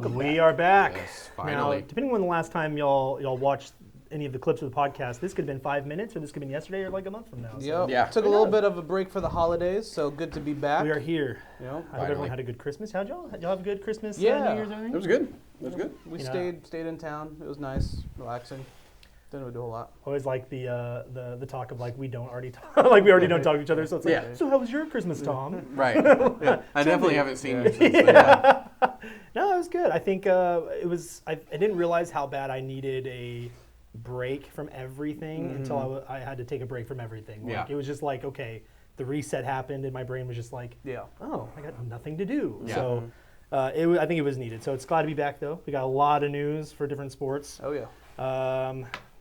Welcome We back. are back. Yes, Now, finally. depending on the last time y'all watched any of the clips of the podcast, this could have been 5 minutes, or this could have been yesterday, or like a month from now. So Yep. Yeah. Took a little bit of a break for the holidays, so good to be back. we are here. You know, I hope Finally. everyone had a good Christmas. How'd y'all have a good Christmas? Yeah. New Year's, everything? It was good. It was good. we You know- stayed in town. It was nice, relaxing. Didn't really do a whole lot. Always like the talk of like we don't already talk, like we already don't talk to each other. So it's like, Yeah. so how was your Christmas, Tom? Right. Yeah. I definitely haven't seen you since then. Yeah. No, it was good. I think it was. I didn't realize how bad I needed a break from everything until I had to take a break from everything. Like, Yeah. It was just like, okay, the reset happened, and my brain was just like, Yeah. oh, I got nothing to do. Yeah. So I think it was needed. So it's glad to be back, though. We got a lot of news for different sports. Oh yeah.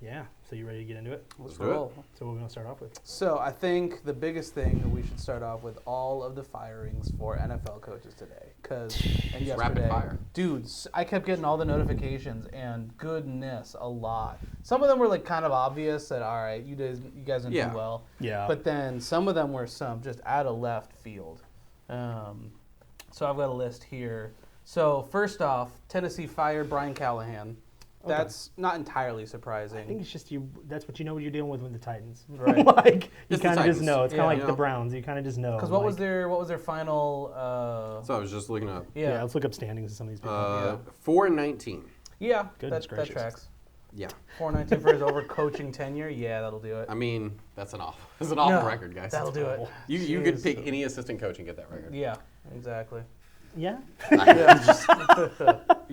Yeah. So you ready to get into it? Let's do it. roll. So what are we gonna start off with? So I think the biggest thing that we should start off with all of the firings for NFL coaches today, and It's rapid yesterday, fire. dudes, I kept getting all the notifications, and goodness, a lot. Some of them were like kind of obvious that all right, you guys didn't Yeah. do well. Yeah. But then some of them were some just out of left field. So I've got a list here. So first off, Tennessee fired Brian Callahan. That's not entirely surprising. I think it's just you. That's what you know what you're dealing with the Titans. Right. Like you It's the kind of just Titans. know. It's kind Yeah. of like You the know. Browns. You kind of just know. Because what was like- their final? So I was just looking up. Yeah. Let's look up standings of some of these people. 4-19. Yeah, Goodness that gracious. tracks. Yeah. 419 for his over coaching tenure. Yeah, that'll do it. I mean, that's an awful No, record, guys. That'll do it. You could Jeez. pick any assistant coach and get that record. Yeah, exactly. Yeah.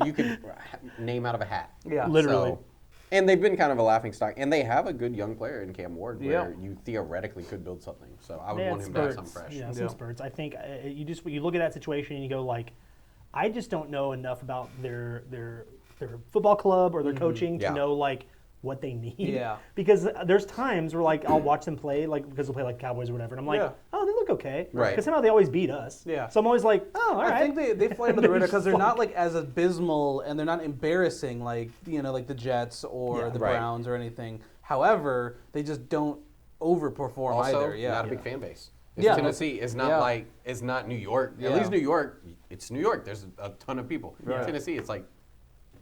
You could name out of a hat. Yeah, Literally. And they've been kind of a laughing stock, and they have a good young player in Cam Ward, where Yeah. you theoretically could build something. So I would They had want him to have spurts. something fresh. Yeah, some Yeah. spurts. I think you look at that situation and you go like, I just don't know enough about their football club or their coaching to Yeah. know like what they need. Yeah. Because there's times where like I'll watch them play like because they'll play like Cowboys or whatever, and I'm like, Yeah. oh, they look okay. Right. Because somehow they always beat us. Yeah. So I'm always like, oh, all right. I think they fly under the They're radar just because they're like- not like as abysmal and they're not embarrassing like like the Jets or Yeah. the Right. Browns or anything. However, they just don't overperform Also, either. Yeah. not a big fan base. Yeah. Tennessee is not Yeah. like it's not New York. Yeah. At least New York, it's New York. There's a ton of people. Right. Tennessee, it's like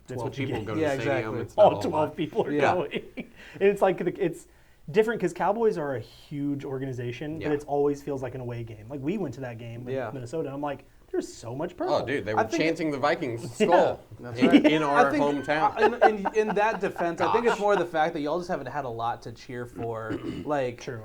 That's 12 what you people get. go to Yeah, the stadium. exactly. It's not a all whole 12 lot. people are Yeah. going. And it's like it's different because Cowboys are a huge organization, Yeah. but it always feels like an away game. Like we went to that game in Yeah. Minnesota, and I'm like, there's so much purple. Oh, dude, they I were think chanting the Vikings skull That's in, right. in our I think, hometown. In that defense, I think it's Gosh. more the fact that y'all just haven't had a lot to cheer for. Like, True.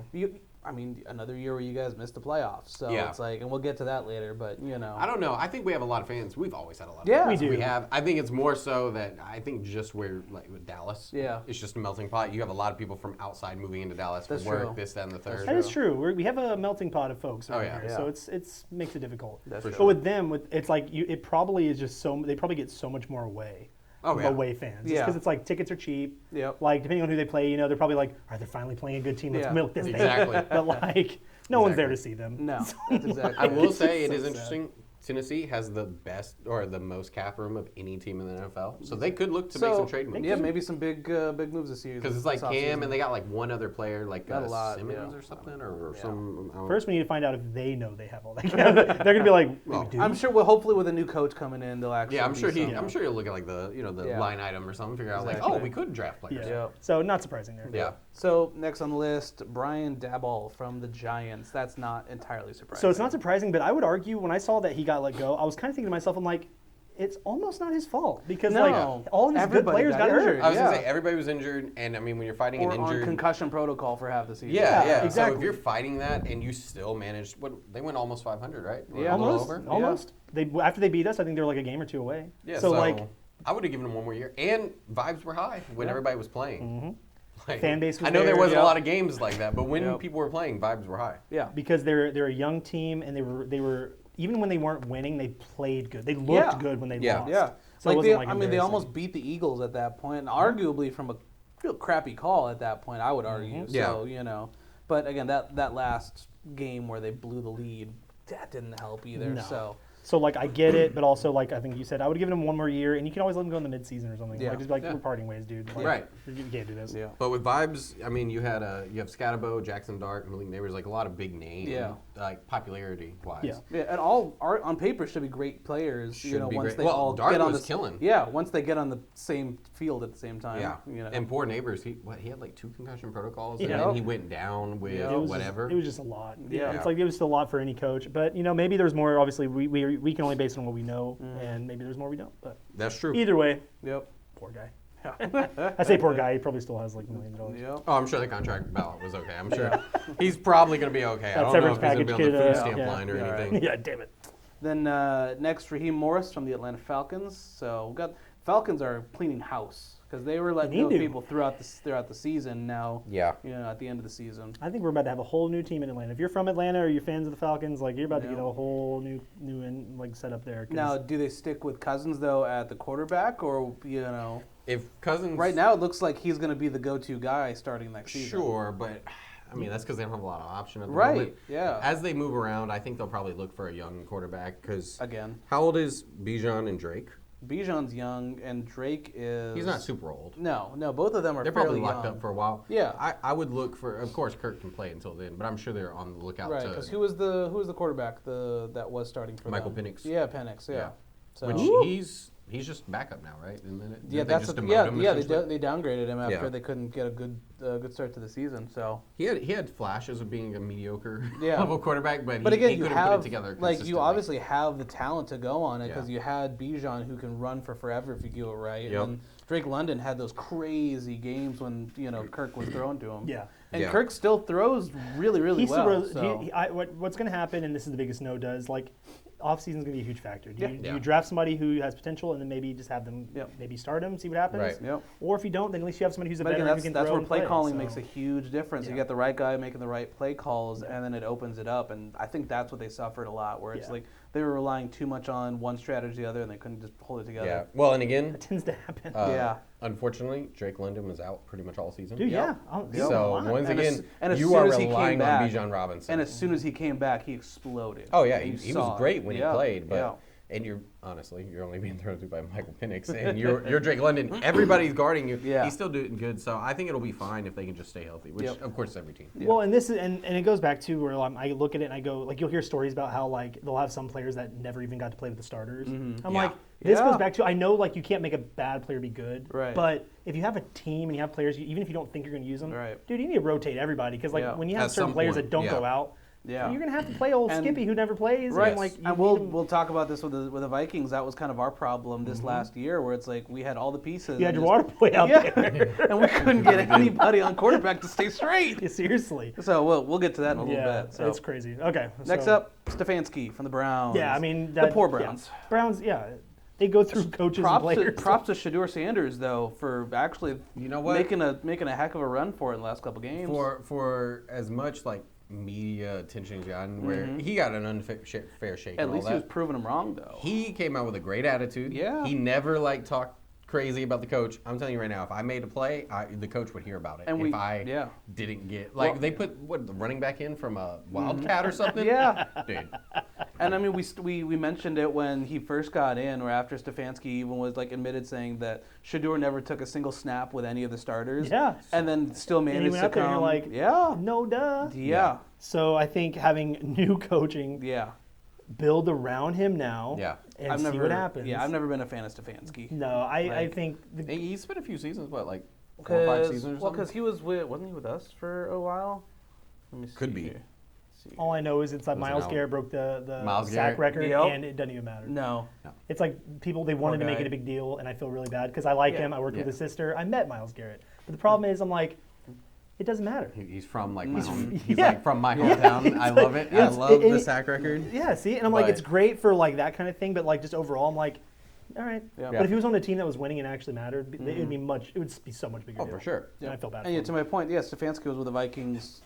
I mean, another year where you guys missed the playoffs, so Yeah. it's like, and we'll get to that later. But I don't know. I think we have a lot of fans. We've always had a lot of Yeah. fans. We do. We have. I think it's more so that I think just where, like with Dallas, Yeah. it's just a melting pot. You have a lot of people from outside moving into Dallas for That's work, true. this, that, and the third. That is true. We have a melting pot of folks around yeah. here, Yeah. so it's makes it difficult. That's But true. with them, it's like it probably is just they probably get so much more away. Oh, yeah. Away fans. Yeah. Because it's like tickets are cheap. Yep. Like depending on who they play, they're probably like, all right, they're finally playing a good team. Let's Yeah. milk this Exactly. thing. But like, no one's there to see them. No, that's exactly. I will say it So is sad. interesting. Tennessee has the best or the most cap room of any team in the NFL, so they could look to So, make some trade moves. Yeah, maybe some big moves this year. Because it's like this Cam, offseason. and they got like one other player, like Not a lot, Simmons yeah. or something, or some. I don't First, we need to find out if they know they have all that. They're gonna be like, Well, we do. I'm sure. Well, hopefully with a new coach coming in, they'll actually. Yeah, I'm be sure some- I'm sure he'll look at like the the Yeah. line item or something, figure out like, Exactly. oh, we could draft players. Yeah. Yeah. So not surprising there. Yeah. So next on the list, Brian Daboll from the Giants. That's not entirely surprising. So it's not surprising, but I would argue when I saw that he got let go, I was kind of thinking to myself, I'm like, it's almost not his fault because No. like all these good Everybody players got got hurt. injured. I was gonna Yeah. say everybody was injured, and I mean when you're fighting or an on injured. concussion protocol for half the season. Yeah, Yeah, So exactly. if you're fighting that and you still managed, they went almost 500, right? Or Yeah. a little Almost, over. almost. They after they beat us, I think they were like a game or two away. Yeah. So like I would have given them one more year, and vibes were high when everybody was playing. Like, Fan base was I know there there, wasn't yep. a lot of games like that, but when Yep. people were playing, vibes were high. Yeah. because they're a young team and they were even when they weren't winning, they played good. They looked Yeah. good when they Yeah. lost. Yeah. So it Like wasn't they, like I mean, they embarrassing. almost beat the Eagles at that point, and arguably from a real crappy call at that point, I would argue. So, but again, that last game where they blew the lead, that didn't help either. No. So, So, like, I get it, but also, like, I think you said, I would give him one more year, and you can always let him go in the midseason or something. Yeah. Like, just be like, Yeah. we're parting ways, dude. Like, Right. You can't do this. Yeah. But with vibes, I mean, you have Scatabo, Jackson Dart, Malik Neighbors, like a lot of big names, Yeah. like popularity wise. Yeah. Yeah, and all are on paper should be great players. Should be once great. they Well, all Dart get on was the killing. Yeah, once they get on the same field at the same time. Yeah. You know. And poor Neighbors, he had like 2 concussion protocols, Yeah. and then he went down with Yeah. It was whatever. it was just a lot. Yeah. It's like it was still a lot for any coach. But, maybe there's more. Obviously, we can only base it on what we know, and maybe there's more we don't. But That's true. either way, Yep. poor guy. I say poor guy. He probably still has like $1 million. Yep. Oh, I'm sure the contract ballot was okay. I'm sure he's probably going to be okay. I That don't know severance if he's going to package be on the could, food stamp yeah. line or Yeah, right. anything. Yeah, damn it. Then next, Raheem Morris from the Atlanta Falcons. So we got Falcons are cleaning house because they were letting They go do. people throughout the season. Now, Yeah. at the end of the season. I think we're about to have a whole new team in Atlanta. If you're from Atlanta or you're fans of the Falcons, like you're about to Yeah. get a whole new setup there. 'Cause Now, do they stick with Cousins though at the quarterback, or If Cousins. right now it looks like he's going to be the go-to guy starting next season. Sure, but I mean, that's because they don't have a lot of option at the Right, moment. yeah. As they move around, I think they'll probably look for a young quarterback because Again, how old is Bijan and Drake? Bijan's young and Drake is. He's not super old. No, both of them are They're fairly probably locked young. up for a while. Yeah. I would look for. Of course, Kirk can play until then, but I'm sure they're on the lookout. Right, to, because who was the quarterback that was starting for Michael them? Penix. Yeah, Penix. Yeah. Yeah. So which he's just backup now, right? And then yeah, did they that's just a, demote yeah, him, yeah. essentially? They downgraded him after Yeah. they couldn't get a good start to the season. So He had flashes of being a mediocre Yeah. level quarterback, but But again, he you couldn't put it have together like consistently. you obviously have the talent to go on it because Yeah. you had Bijan who can run for forever if you do it right, Yep. and Drake London had those crazy games when Kirk was thrown to him. Yeah. and Yeah. Kirk still throws really He's well. super, so. what's going to happen, and this is the biggest no does, like, off-season is going to be a huge factor. Do Yeah. you Yeah. draft somebody who has potential and then maybe just have them Yep. maybe start him, see what happens? Right. Yep. Or if you don't, then at least you have somebody who's a But again, veteran who can that's throw where and play calling so. makes a huge difference. You Yeah. get the right guy making the right play calls, and then it opens it up. And I think that's what they suffered a lot, where it's Yeah. like they were relying too much on one strategy or the other, and they couldn't just hold it together. Yeah. Well, and again, That tends to happen. Yeah. Unfortunately, Drake London was out pretty much all season. Dude, Yep. yeah. Oh, Yep. So wow. once And again, as you soon are as he came relying on back- Bijan Robinson. And as soon as he came back, he exploded. Oh yeah, You he saw was it. great when Yeah, he played, but yeah. and you're only being thrown to by Michael Penix, and you're Drake London. Everybody's guarding you. Yeah. He's still doing good, so I think it'll be fine if they can just stay healthy. Which Yep. of course is every team. Yeah. Well, and this is, and it goes back to where I look at it and I go, like, you'll hear stories about how, like, they'll have some players that never even got to play with the starters. I'm Yeah. like, this Yeah. goes back to, I know, like, you can't make a bad player be good, Right. but if you have a team and you have players, even if you don't think you're going to use them, Right. dude, you need to rotate everybody because, like, Yeah. when you have At certain some players point, that don't yeah. go out, Yeah. you're going to have to play old And- Skippy who never plays. Right, And, like, you and need him- we'll talk about this with the Vikings. That was kind of our problem this last year, where it's like we had all the pieces. you had and your water boy out yeah, there. and we couldn't get anybody on quarterback to stay straight. Yeah, seriously. So we'll get to that in a little Yeah, bit. So it's crazy. Okay. next so- up, Stefanski from the Browns. Yeah, I mean, the poor yeah. Browns. Browns, yeah. They go through coaches and Props to, players. props to Shedeur Sanders though for actually You know what? making a heck of a run for it in the last couple games. For as much like media attention he's gotten, where he got an unfair fair shake. At and least all he was that. proving him wrong though. He came out with a great attitude. Yeah. He never like talked crazy about the coach. I'm telling you right now, if I made a play, the coach would hear about it. And if I yeah. didn't get like Well- they put the running back in from a Wildcat or something. Yeah. Dude. And I mean, we mentioned it when he first got in, or after Stefanski even was like admitted saying that Shedeur never took a single snap with any of the starters. Yeah. And then still he managed went to out there and come. you're like, yeah. No, duh. Yeah. So I think having new coaching, Yeah. build around him now, Yeah. and see what happens. Yeah, I've never been a fan of Stefanski. No, I Like- think He spent a few seasons, what, like 4 or 5 seasons or something? because he wasn't he with us for a while? Let me see. Could be. here. Let's see. all I know is it's like Was it Miles Al- Garrett broke the Miles sack Garrett? record, Yep. and it doesn't even matter. No. It's like they wanted to make guy. it a big deal, and I feel really bad because I like Yeah. him. I worked with Yeah. his sister. I met Miles Garrett, but the problem is, I'm like, it doesn't matter. He's from like my home. He's yeah. like from my hometown. I love it. I Yes, love the it- sack record. Yeah, see, and I'm like, But- it's great for like that kind of thing, but like just overall, I'm like, all right. Yeah. But if he was on a team that was winning and actually mattered, it would be it would be so much bigger. Oh, deal. for sure. And I felt bad. And for yeah, him. to my point, yeah, Stefanski was with the Vikings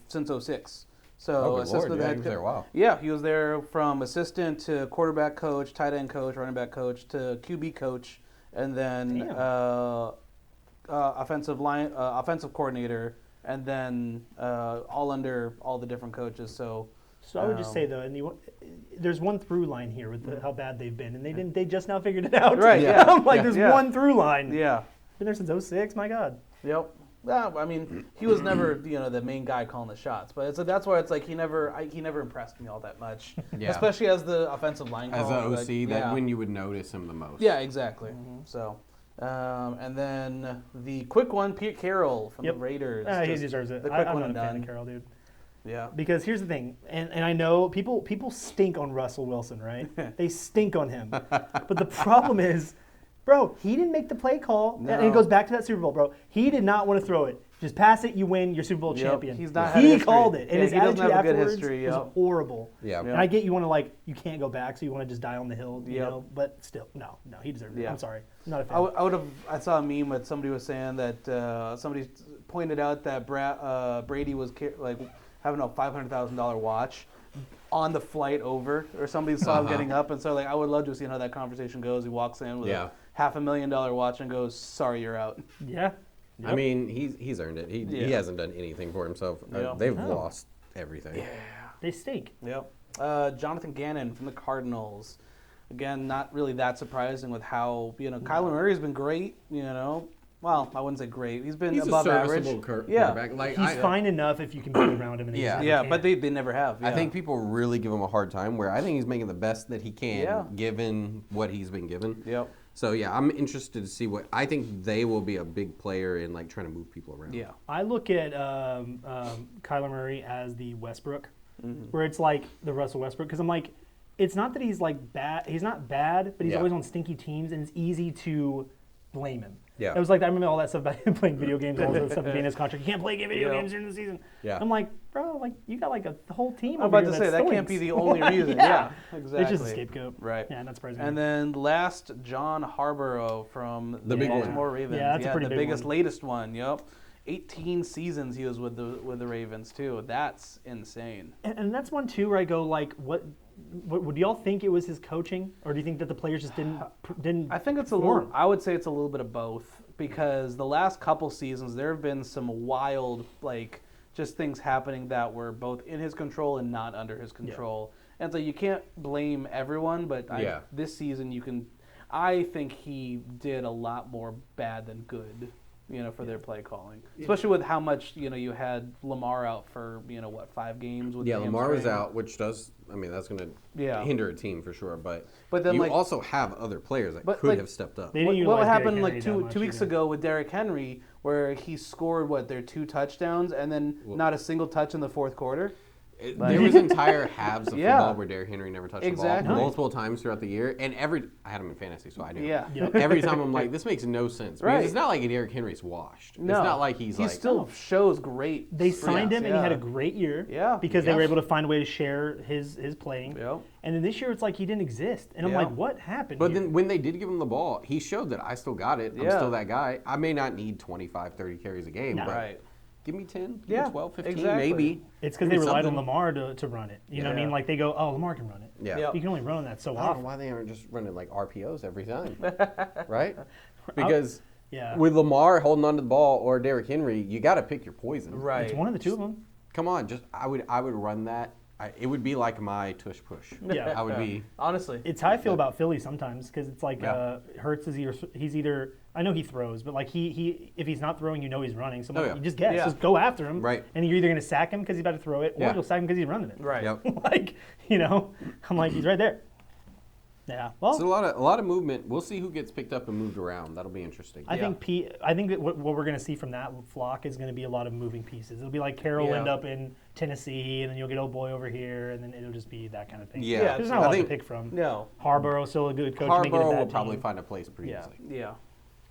since 06. So Oh, good assistant Lord, of the yeah, head he was co- there a while. Yeah, he was there from assistant to quarterback coach, tight end coach, running back coach to QB coach, and then Damn. offensive coordinator, and then all under all the different coaches. So So I would just say though, there's one through line here with how bad they've been, and they just now figured it out. Right, yeah. I'm like, Yeah, there's one through line. Yeah. Been there since 06. My God. Yep. Yeah, I mean, he was never, the main guy calling the shots, but that's why it's like he never impressed me all that much, especially as the offensive line As caller. an OC, that's when you would notice him the most. Yeah, exactly. So, and then the quick one, Pete Carroll from the Raiders. He deserves it. The quick I'm one not and a fan done. of Carroll, dude. Yeah. Because here's the thing, and I know people stink on Russell Wilson, right? They stink on him. But the problem is, bro, he didn't make the play call. No. And it goes back to that Super Bowl, bro. He did not want to throw it. Just pass it, you win, you're Super Bowl champion. He's not had he history. called it, and Yeah, his he doesn't attitude have a good afterwards history, was horrible. Yeah. And I get you want to you can't go back, so you want to just die on the hill, you Yep. know. But still, no, he deserved it. Yeah. I'm sorry, I'm not a fan. I saw a meme that somebody was saying that somebody pointed out that Brady was having a $500,000 watch on the flight over, or somebody saw him getting up, and so I would love to see how that conversation goes. He walks in with a $500,000 watch and goes, "Sorry, you're out." Yeah. Yep. I mean, he's earned it. He hasn't done anything for himself. They've lost everything. Yeah. They stink. Yep. Jonathan Gannon from the Cardinals. Again, not really that surprising with how, Kyler Murray's been great, Well, I wouldn't say great. He's been above a average. serviceable quarterback. He's fine enough if you can build around him. And Yeah, but they never have. Yeah. I think people really give him a hard time, where I think he's making the best that he can, given what he's been given. Yep. So, I'm interested to see I think they will be a big player in, trying to move people around. Yeah. I look at Kyler Murray as the Westbrook, where it's like the Russell Westbrook, because I'm like, it's not that he's bad. He's not bad, but he's always on stinky teams, and it's easy to blame him. Yeah. It was I remember all that stuff about him playing video games, all that stuff being his contract. You can't play video games during the season. Yeah. I'm like, bro, you got a whole team. I'm about to say that can't be the only reason. Yeah, exactly. It's just a scapegoat. Right. Yeah, not surprising. And then last, John Harborough from the big one. Baltimore Ravens. Yeah, that's a pretty the big biggest, one. latest one. Yep. 18 seasons he was with the Ravens too. That's insane. And that's one too where I go what do y'all think it was his coaching, or do you think that the players just didn't? I think it's a little. I would say it's a little bit of both, because the last couple seasons there have been some wild just things happening that were both in his control and not under his control. Yeah. And so you can't blame everyone, but this season you can. I think he did a lot more bad than good. For their play calling, especially with how much you had Lamar out for 5 games with Lamar was out, which does. I mean, that's going to hinder a team for sure. But then you also have other players that could have stepped up. What happened two weeks ago with Derrick Henry, where he scored their 2 touchdowns and then not a single touch in the fourth quarter. There was entire halves of football where Derrick Henry never touched the ball multiple times throughout the year, and I had him in fantasy, so I knew. Yeah. Every time I'm like, this makes no sense. Because it's not like Derrick Henry's washed. No. It's not like he still shows great. They signed him, and he had a great year. Yeah. Because they were able to find a way to share his playing. Yep. And then this year, it's like he didn't exist, and I'm like, what happened? But then when they did give him the ball, he showed that I still got it. I'm still that guy. I may not need 25, 30 carries a game, but. Give me 10, give me 12, 15, maybe. It's because they relied on Lamar to run it. You know what I mean? They go, Lamar can run it. Yeah. You can only run that so I don't often. know why they aren't just running RPOs every time, right? Because with Lamar holding onto the ball or Derrick Henry, you got to pick your poison. Right. It's one of the two of them. Come on, I would run that. It would be like my tush push. Yeah. I would be. Honestly. It's how I feel about Philly sometimes, because it's Hurts is he's either. I know he throws, but he if he's not throwing, he's running. So you just guess, just go after him, right? And you're either going to sack him because he's about to throw it, or you'll sack him because he's running it, right? Yep. I'm like he's right there. Yeah. Well, it's a lot of movement. We'll see who gets picked up and moved around. That'll be interesting. I think that what we're going to see from that flock is going to be a lot of moving pieces. It'll be like Carroll end up in Tennessee, and then you'll get old boy over here, and then it'll just be that kind of thing. Yeah. There's not a lot to pick from. No. Harborough still a good coach. Harborough will probably find a place pretty easily. Yeah.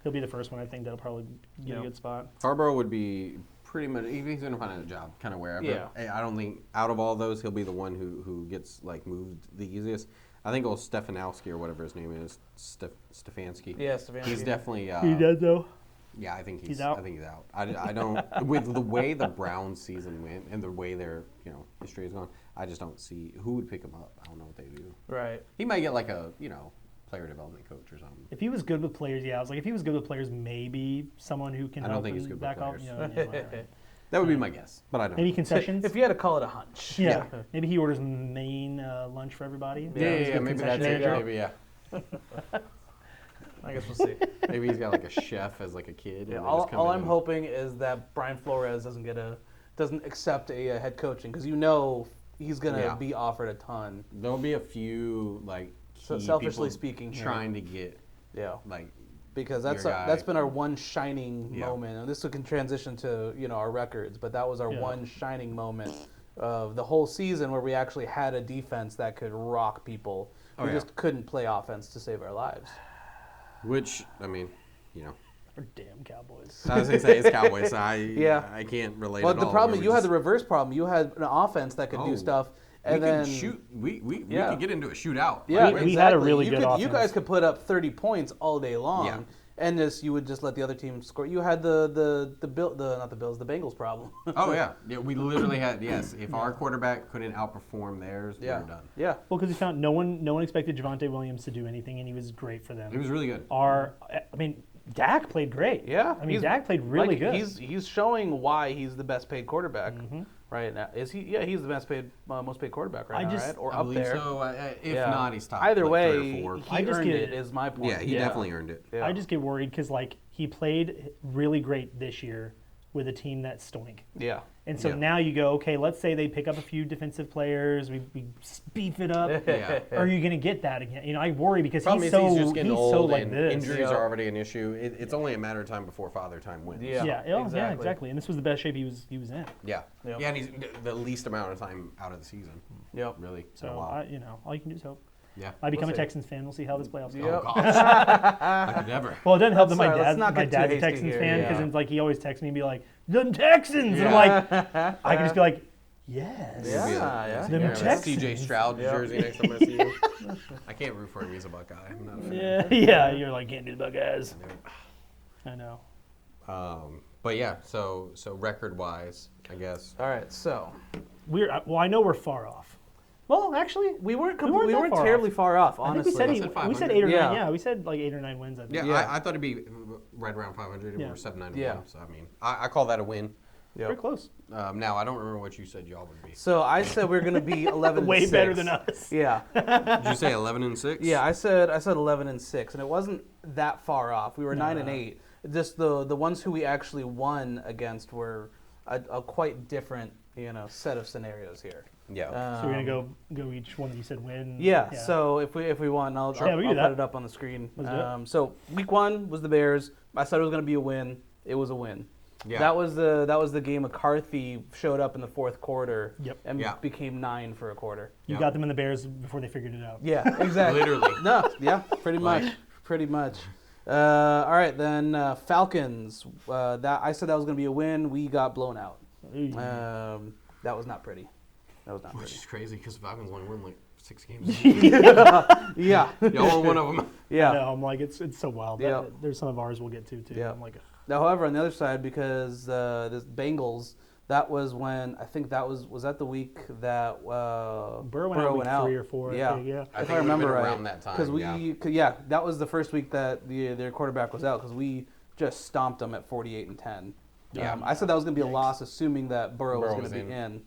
He'll be the first one, I think, that'll probably get a good spot. Harborough would be pretty much, if he's going to find a job kind of wherever. Yeah. I don't think, out of all those, he'll be the one who gets moved the easiest. I think old Stefanowski or whatever his name is, Stefanski. Yeah, Stefanski. He's definitely. He does though. Yeah, I think he's out. I think he's out. I don't with the way the Browns season went and the way their history has gone. I just don't see who would pick him up. I don't know what they do. Right. He might get a player development coach or something. If he was good with players, I was like, if he was good with players, maybe someone who can. I don't think he's good with back players. Off, That would be my guess, but I don't. Maybe concessions. If you had to call it a hunch. Yeah. Maybe he orders main lunch for everybody. Yeah, maybe that's it. Maybe, yeah. I guess we'll see. Maybe he's got like a chef as like a kid. Yeah, all I'm hoping is that Brian Flores doesn't accept a head coaching, because he's gonna be offered a ton. There'll be a few like selfishly speaking trying to get because that's been our one shining moment, and this can transition to our records, but that was our one shining moment of the whole season where we actually had a defense that could rock people. We just couldn't play offense to save our lives. Which, I mean, Or damn Cowboys. I was going to say, it's Cowboys. I can't relate at all. Well, the problem, you had the reverse problem. You had an offense that could do stuff. And then shoot. We could get into a shootout. Yeah, we had a really good offense. You guys could put up 30 points all day long, and you would just let the other team score. You had the Bengals problem. Oh yeah, we literally had If our quarterback couldn't outperform theirs, we were done. Yeah. Well, because we found no one expected Javonte Williams to do anything, and he was great for them. He was really good. Dak played great. Yeah. Dak played really good. He's showing why he's the best paid quarterback right now. Is he? Yeah, he's the best paid, most paid quarterback right now, right? Or I up believe there. So if not, he's top. Either way, 3 or 4. he earned it. Is my point. Yeah, he definitely earned it. Yeah. I just get worried because he played really great this year with a team that's stoink. Yeah. And so now you go, okay, let's say they pick up a few defensive players, we beef it up. Are you going to get that again? I worry because he's just getting old like and this. injuries are already an issue. It's only a matter of time before Father Time wins. Yeah, exactly. And this was the best shape he was in. Yeah. Yeah, and he's the least amount of time out of the season. Yep. Really. So all you can do is hope. Yeah. I become a Texans fan. We'll see how this playoffs go. Oh gosh. I could never. Well, it doesn't help that my dad's a hasty Texans here, fan because it's like he always texts me and be like, "The Texans," and I'm like, I can just be like, "Yes, the Texans." CJ Stroud jersey next time I see you. I can't root for him. He's a Buckeye. I'm not a fan. Yeah. You're like, can't do the Buckeyes. I know. But yeah, so record wise, I guess. All right, so I know we're far off. Well, actually, we weren't terribly far off. Honestly, I think we said 8 or 9. Yeah, we said like 8 or 9 wins. I think. Yeah, I thought it'd be right around 500. We were 7-9. Yeah. So I mean, I call that a win. Yep. Pretty close. Now I don't remember what you said y'all would be. So I said we were going to be 11. Way better than us. Yeah. Did you say 11-6? Yeah, I said 11-6, and it wasn't that far off. We were 9-8. Just the ones who we actually won against were a quite different set of scenarios here. Yeah. So we're gonna go each one that you said win. Yeah. So if we won, I'll put it up on the screen. So week 1 was the Bears. I said it was gonna be a win. It was a win. Yeah. That was the game McCarthy showed up in the fourth quarter. Yep. And became 9 for a quarter. You got them in the Bears before they figured it out. Yeah. Exactly. Literally. No. Yeah. Pretty much. All right, then Falcons. I said that was gonna be a win. We got blown out. That was not pretty. Which is crazy because Falcons only win like 6 games. Yeah. Y'all were one of them. Yeah. No, I'm like, it's so wild. There's some of ours we'll get to, too. Yeah. I'm like, now, however, on the other side, because this Bengals, that was when, I think was that the week that Burrow went out 3 or 4. Yeah. I if I remember right. around that time. Because that was the first week that their quarterback was out because we just stomped them at 48-10. Yeah. I said that was going to be a loss, assuming that Burrow was going to be in.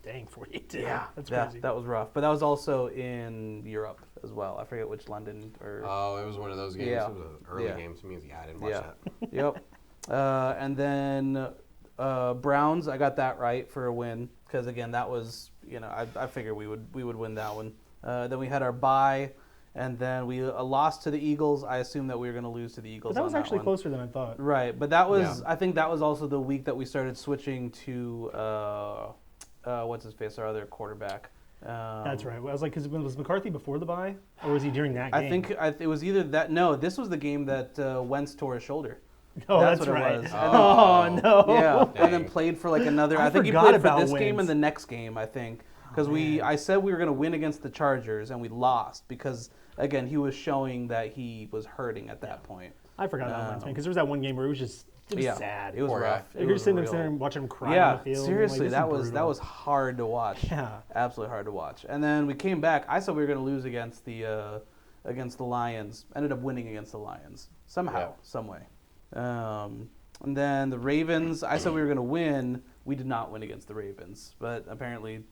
Dang, 48. Yeah, that's crazy. That was rough. But that was also in Europe as well. I forget which London or. Oh, it was one of those games. Yeah. It was an early game, so it means I didn't watch that. Yep. And then Browns, I got that right for a win because again that was I figured we would win that one. Then we had our bye. And then we lost to the Eagles. I assumed that we were going to lose to the Eagles. But that was actually closer than I thought. Right, but that was I think that was also the week that we started switching to what's his face, our other quarterback. That's right. I was like, was McCarthy before the bye, or was he during that game? I think it was either that. No, this was the game that Wentz tore his shoulder. Oh, that's what right. It was. Oh no. Yeah, Dang. and then played for like another. I think he played for this game and the next game. I think because I said we were going to win against the Chargers and we lost because. Again, he was showing that he was hurting at that point. I forgot about Wentz, man, because there was that one game where it was sad. It was rough. You're just sitting there and watching him cry on the field. Seriously, like, that was hard to watch. Yeah, absolutely hard to watch. And then we came back. I said we were going to lose against the Lions. Ended up winning against the Lions somehow, some way. And then the Ravens, I said we were going to win. We did not win against the Ravens, but apparently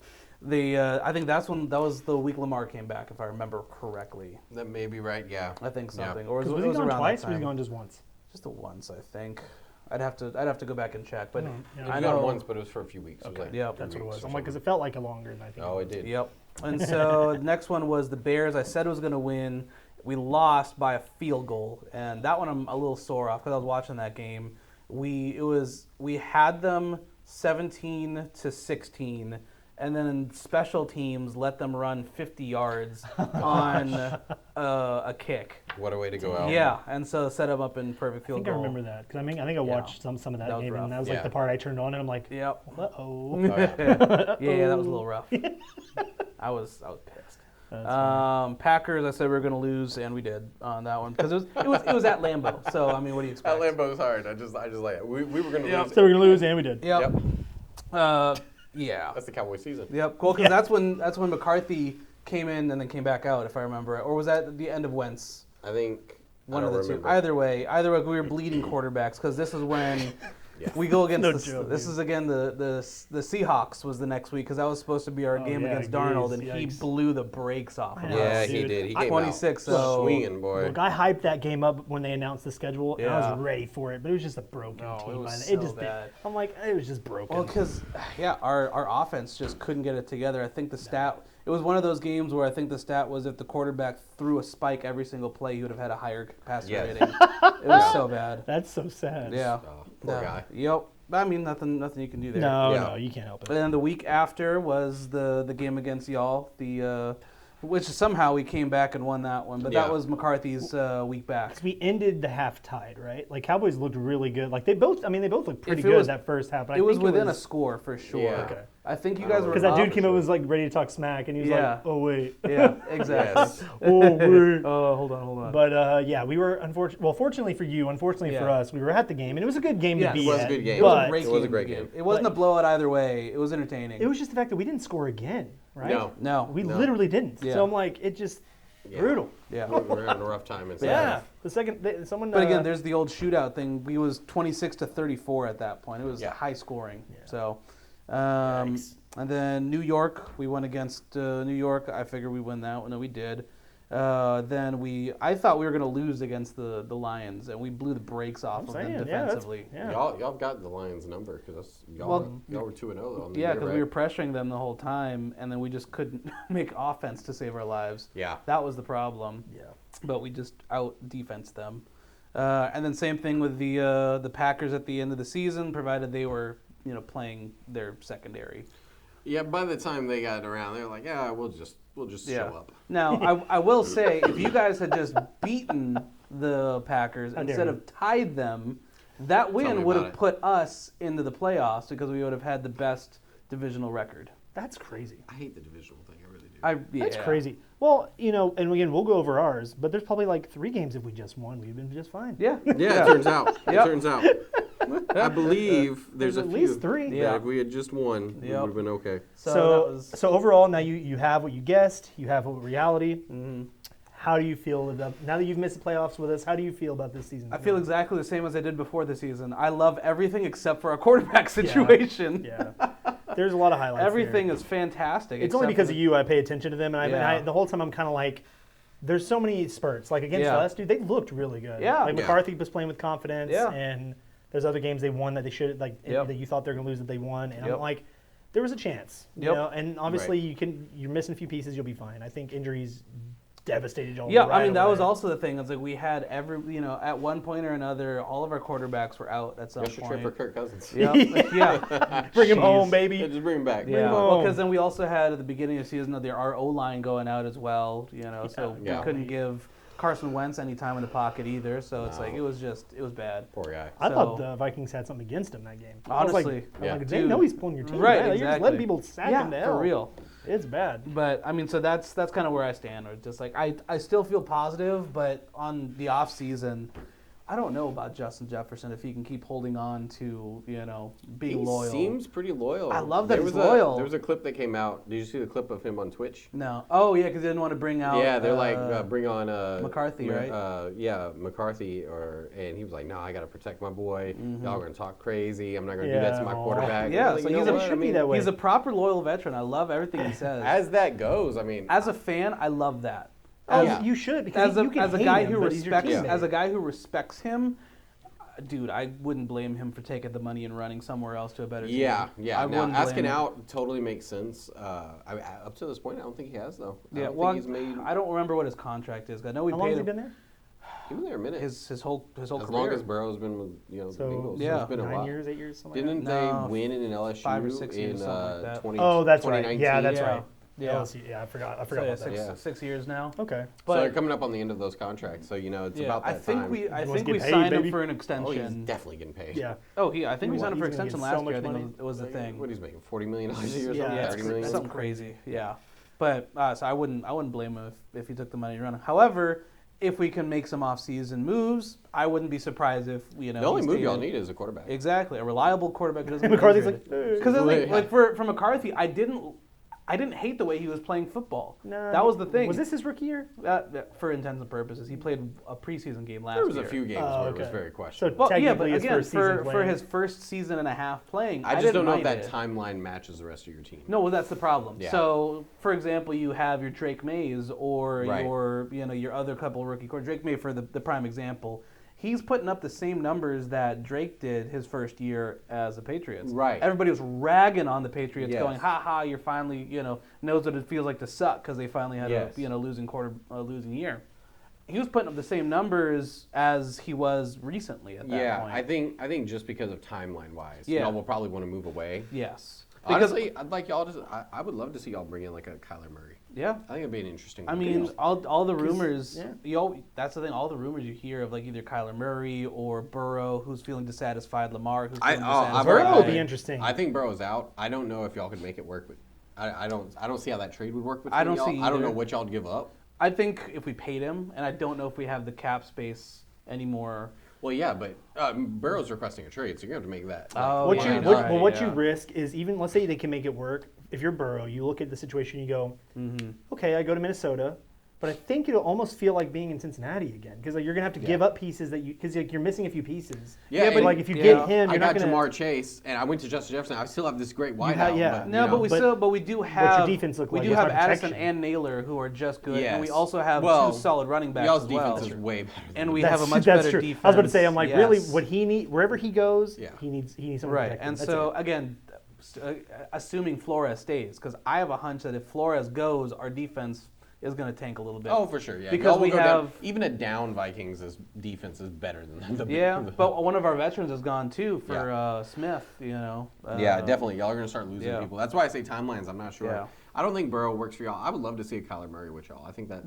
I think that was the week Lamar came back, if I remember correctly. That may be right, yeah. I think something. Yeah. Or was he gone around twice or was he gone just once? Just the once, I think. I'd have to go back and check, but I know once, but it was for a few weeks. Okay. Yep. That's what it was. I'm like, because it felt like a longer than I think. Oh, it did. Yep. And so the next one was the Bears. I said it was going to win. We lost by a field goal, and that one I'm a little sore off because I was watching that game. We had them 17-16, and then in special teams let them run 50 yards on a kick. What a way to go out. Yeah, and so set them up in perfect field goal. I remember that because I think I watched some of that game, and that was like the part I turned on, and I'm like, yep. Uh-oh. Yeah, that was a little rough. I was pissed. Packers, I said we were going to lose, and we did on that one because it was at Lambeau. So I mean, what do you expect? At Lambeau's hard. I just like it. We were going to lose. So we're going to lose, and we did. Yep. Yeah. That's the Cowboy season. Yep. Cool. Because that's when McCarthy came in and then came back out, if I remember, or was that the end of Wentz? I think one of the two. Either way, we were bleeding quarterbacks because this is when. Yeah. We go against this is again the Seahawks was the next week because that was supposed to be our game against Darnold, and he blew the brakes off of us. Yeah, he did. He came 26. out swinging, boy. Look, I hyped that game up when they announced the schedule, and I was ready for it, but it was just a broken team. It was so bad. I'm like, it was just broken. Well, because our offense just couldn't get it together. I think the stat. It was one of those games where I think the stat was if the quarterback threw a spike every single play, he would have had a higher passer rating. It was so bad. That's so sad. Yeah. Poor guy. Yep. I mean, nothing you can do there. No, you can't help it. And then the week after was the game against y'all, which somehow we came back and won that one. But that was McCarthy's week back. Because we ended the half tied, right? Like Cowboys looked really good. Like they both looked pretty good that first half. But it was within a score for sure. Yeah. Okay. I think you guys were because that dude came up was like ready to talk smack, and he was like, "Oh wait." Yeah, exactly. Oh wait. Oh, hold on. But we were fortunately for you, unfortunately for us, we were at the game, and it was a good game to be at. It was a good game. It was a great game. It wasn't a blowout either way. It was entertaining. It was just the fact that we didn't score again, right? No. We literally didn't. Yeah. So I'm like, it just brutal. Yeah. We're having a rough time. The second someone. But again, there's the old shootout thing. We was 26-34 at that point. It was high scoring. Yeah. So. And then New York, we went against New York. I figured we win that one, and we did. Then I thought we were going to lose against the Lions, and we blew the brakes off of them defensively. Y'all got the Lions' number because y'all were 2-0 on the year, because we were pressuring them the whole time, and then we just couldn't make offense to save our lives. Yeah, that was the problem. Yeah, but we just out defensed them. And then same thing with the Packers at the end of the season, provided they were playing their secondary. Yeah, by the time they got around, they were like, "Yeah, we'll just show up." Now, I will say, if you guys had just beaten the Packers instead of tied them, that win would have put us into the playoffs because we would have had the best divisional record. That's crazy. I hate the divisional thing. I really do. That's crazy. Well, and again, we'll go over ours, but there's probably like 3 games if we just won, we've been just fine. Yeah. Yeah, it turns out. It turns out. I believe there's at a least few 3. that if we had just won, we would have been okay. So overall, now you have what you guessed. You have reality. Mm-hmm. How do you feel now that you've missed the playoffs with us? How do you feel about this season? I feel exactly the same as I did before the season. I love everything except for our quarterback situation. Yeah. There's a lot of highlights. Everything is fantastic. It's only because of you I pay attention to them, and I the whole time I'm kind of like, there's so many spurts. Like against us, dude, they looked really good. Yeah. Like McCarthy was playing with confidence, and there's other games they won that they should that you thought they were gonna lose that they won, and I'm like, there was a chance, you know. And obviously you're missing a few pieces, you'll be fine. I think injuries devastated y'all. Yeah, I mean that was also the thing. It's like we had at one point or another, all of our quarterbacks were out at some point. Trade for Kirk Cousins. Yeah. Bring him home, baby. Yeah, just bring him back. Yeah, well, because then we also had at the beginning of the season our O-line going out as well. So we couldn't give Carson Wentz any time in the pocket either. So it's like it was bad. Poor guy. I thought the Vikings had something against him that game. Honestly, I was like, they know he's pulling your team. Right, You're exactly. just letting people sack him to hell. For real. It's bad. But I mean, so that's kind of where I stand. Or just like I still feel positive, but on the off season, I don't know about Justin Jefferson if he can keep holding on to, being loyal. He seems pretty loyal. I love that he's loyal. There was a clip that came out. Did you see the clip of him on Twitch? No. Oh, yeah, because they didn't want to bring out... Yeah, they're bring on... McCarthy, right? Yeah, McCarthy. And he was like, no, I got to protect my boy. Y'all are going to talk crazy. I'm not going to do that to my quarterback. Yeah, so he's a proper loyal veteran. I love everything he says. As that goes, As a fan, I love that. You should, because as a guy who respects him, dude, I wouldn't blame him for taking the money and running somewhere else to a better team. Yeah. Now, asking out totally makes sense. Up to this point, I don't think he has, though. I don't remember what his contract is. I know we How paid long has him. he been there? He's been there a minute. His whole career. As long as Burrow's been with the Bengals. Yeah. It's been a 9 while. years, 8 years, something Didn't like that? they win in an LSU 5 or 6 years, in something like that. 2019? Yeah, that's right. Yeah. LSU, I forgot about that. 6 years now. Okay. So they're coming up on the end of those contracts, so it's about that time. I think we signed him for an extension. Oh, he's definitely getting paid. Yeah. I think we signed him for extension last year. I think it was the thing. What he's making, $40 million a year, Yeah, $30 million. something crazy. Yeah, but so I wouldn't blame him if he took the money and run. However, if we can make some off-season moves, I wouldn't be surprised if The only move y'all need is a quarterback. Exactly, a reliable quarterback who doesn't. McCarthy's because for McCarthy, I didn't hate the way he was playing football. No, that was the thing. Was this his rookie year? For intents and purposes, he played a preseason game last year. There was a few games where it was very questionable. So technically his first season for his first season and a half playing, I just don't know if that timeline matches the rest of your team. No, well, that's the problem. Yeah. So, for example, you have your Drake Mays or your other couple rookie quarterbacks. Drake May for the prime example. He's putting up the same numbers that Drake did his first year as a Patriots. Right. Everybody was ragging on the Patriots, going, "Ha ha! You're finally, knows what it feels like to suck because they finally had a losing year." He was putting up the same numbers as he was recently at that point. I think just because of timeline wise, y'all will probably want to move away. Yes. Honestly, I'd like y'all I would love to see y'all bring in like a Kyler Murray. Yeah, I think it'd be an interesting. I mean, all the rumors. That's the thing. All the rumors you hear of like either Kyler Murray or Burrow, who's feeling dissatisfied, Lamar, who's feeling dissatisfied. Burrow would be interesting. I think Burrow's out. I don't know if y'all could make it work, but I don't see how that trade would work. I don't see. I don't know what y'all would give up. I think if we paid him, and I don't know if we have the cap space anymore. Well, yeah, but Burrow's requesting a trade, so you're going to have to make that. What you risk is even, let's say they can make it work. If you're Burrow, you look at the situation, you go, okay, I go to Minnesota, but I think it'll almost feel like being in Cincinnati again because you're going to have to give up pieces because you're missing a few pieces. Yeah, but like if you get him, I you're got not Jamar Chase, and I went to Justin Jefferson. I still have this great wideout. But we do have. What's your defense look like? We do have Addison and Naylor who are just good, and we also have two solid running backs y'all's as well. defense is way better. And we have a much better defense. I was about to say, I'm like, really, what he need wherever he goes, he needs someone right. to protect him. And so again, assuming Flores stays, because I have a hunch that if Flores goes, our defense is going to tank a little bit. Oh, for sure, yeah. Because we have even a down Vikings' defense is better than them. But one of our veterans has gone too for Smith. Definitely. Y'all are going to start losing people. That's why I say timelines. I'm not sure. Yeah. I don't think Burrow works for y'all. I would love to see a Kyler Murray with y'all. I think that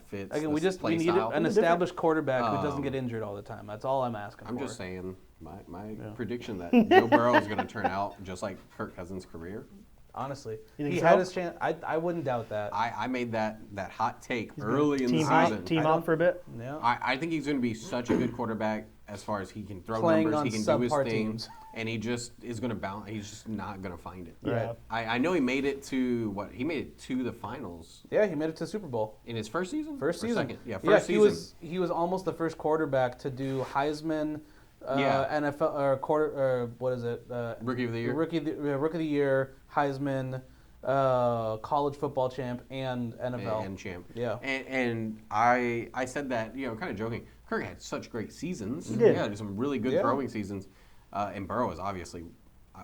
fits. Again, we need an established quarterback who doesn't get injured all the time. That's all I'm asking for. I'm just saying my prediction that Joe Burrow is going to turn out just like Kirk Cousins' career. Honestly, he had his chance. I wouldn't doubt that. I made that hot take early in the season. Team out for a bit. Yeah. I think he's going to be such a good quarterback as far as he can throw Playing numbers, he can do his thing, teams. and he just is going to bounce. He's just not going to find it. Yeah. I know he made it to He made it to the finals. Yeah, he made it to Super Bowl In his first season? First season. Second? Yeah, first season. He was almost the first quarterback to do Heisman, NFL or what is it? Rookie of the Year. Rookie of the Year, Heisman. College football champ and NFL and champ. Yeah, and I said that kind of joking. Kirk had such great seasons. He did. Yeah, some really good throwing seasons. And Burrow is obviously,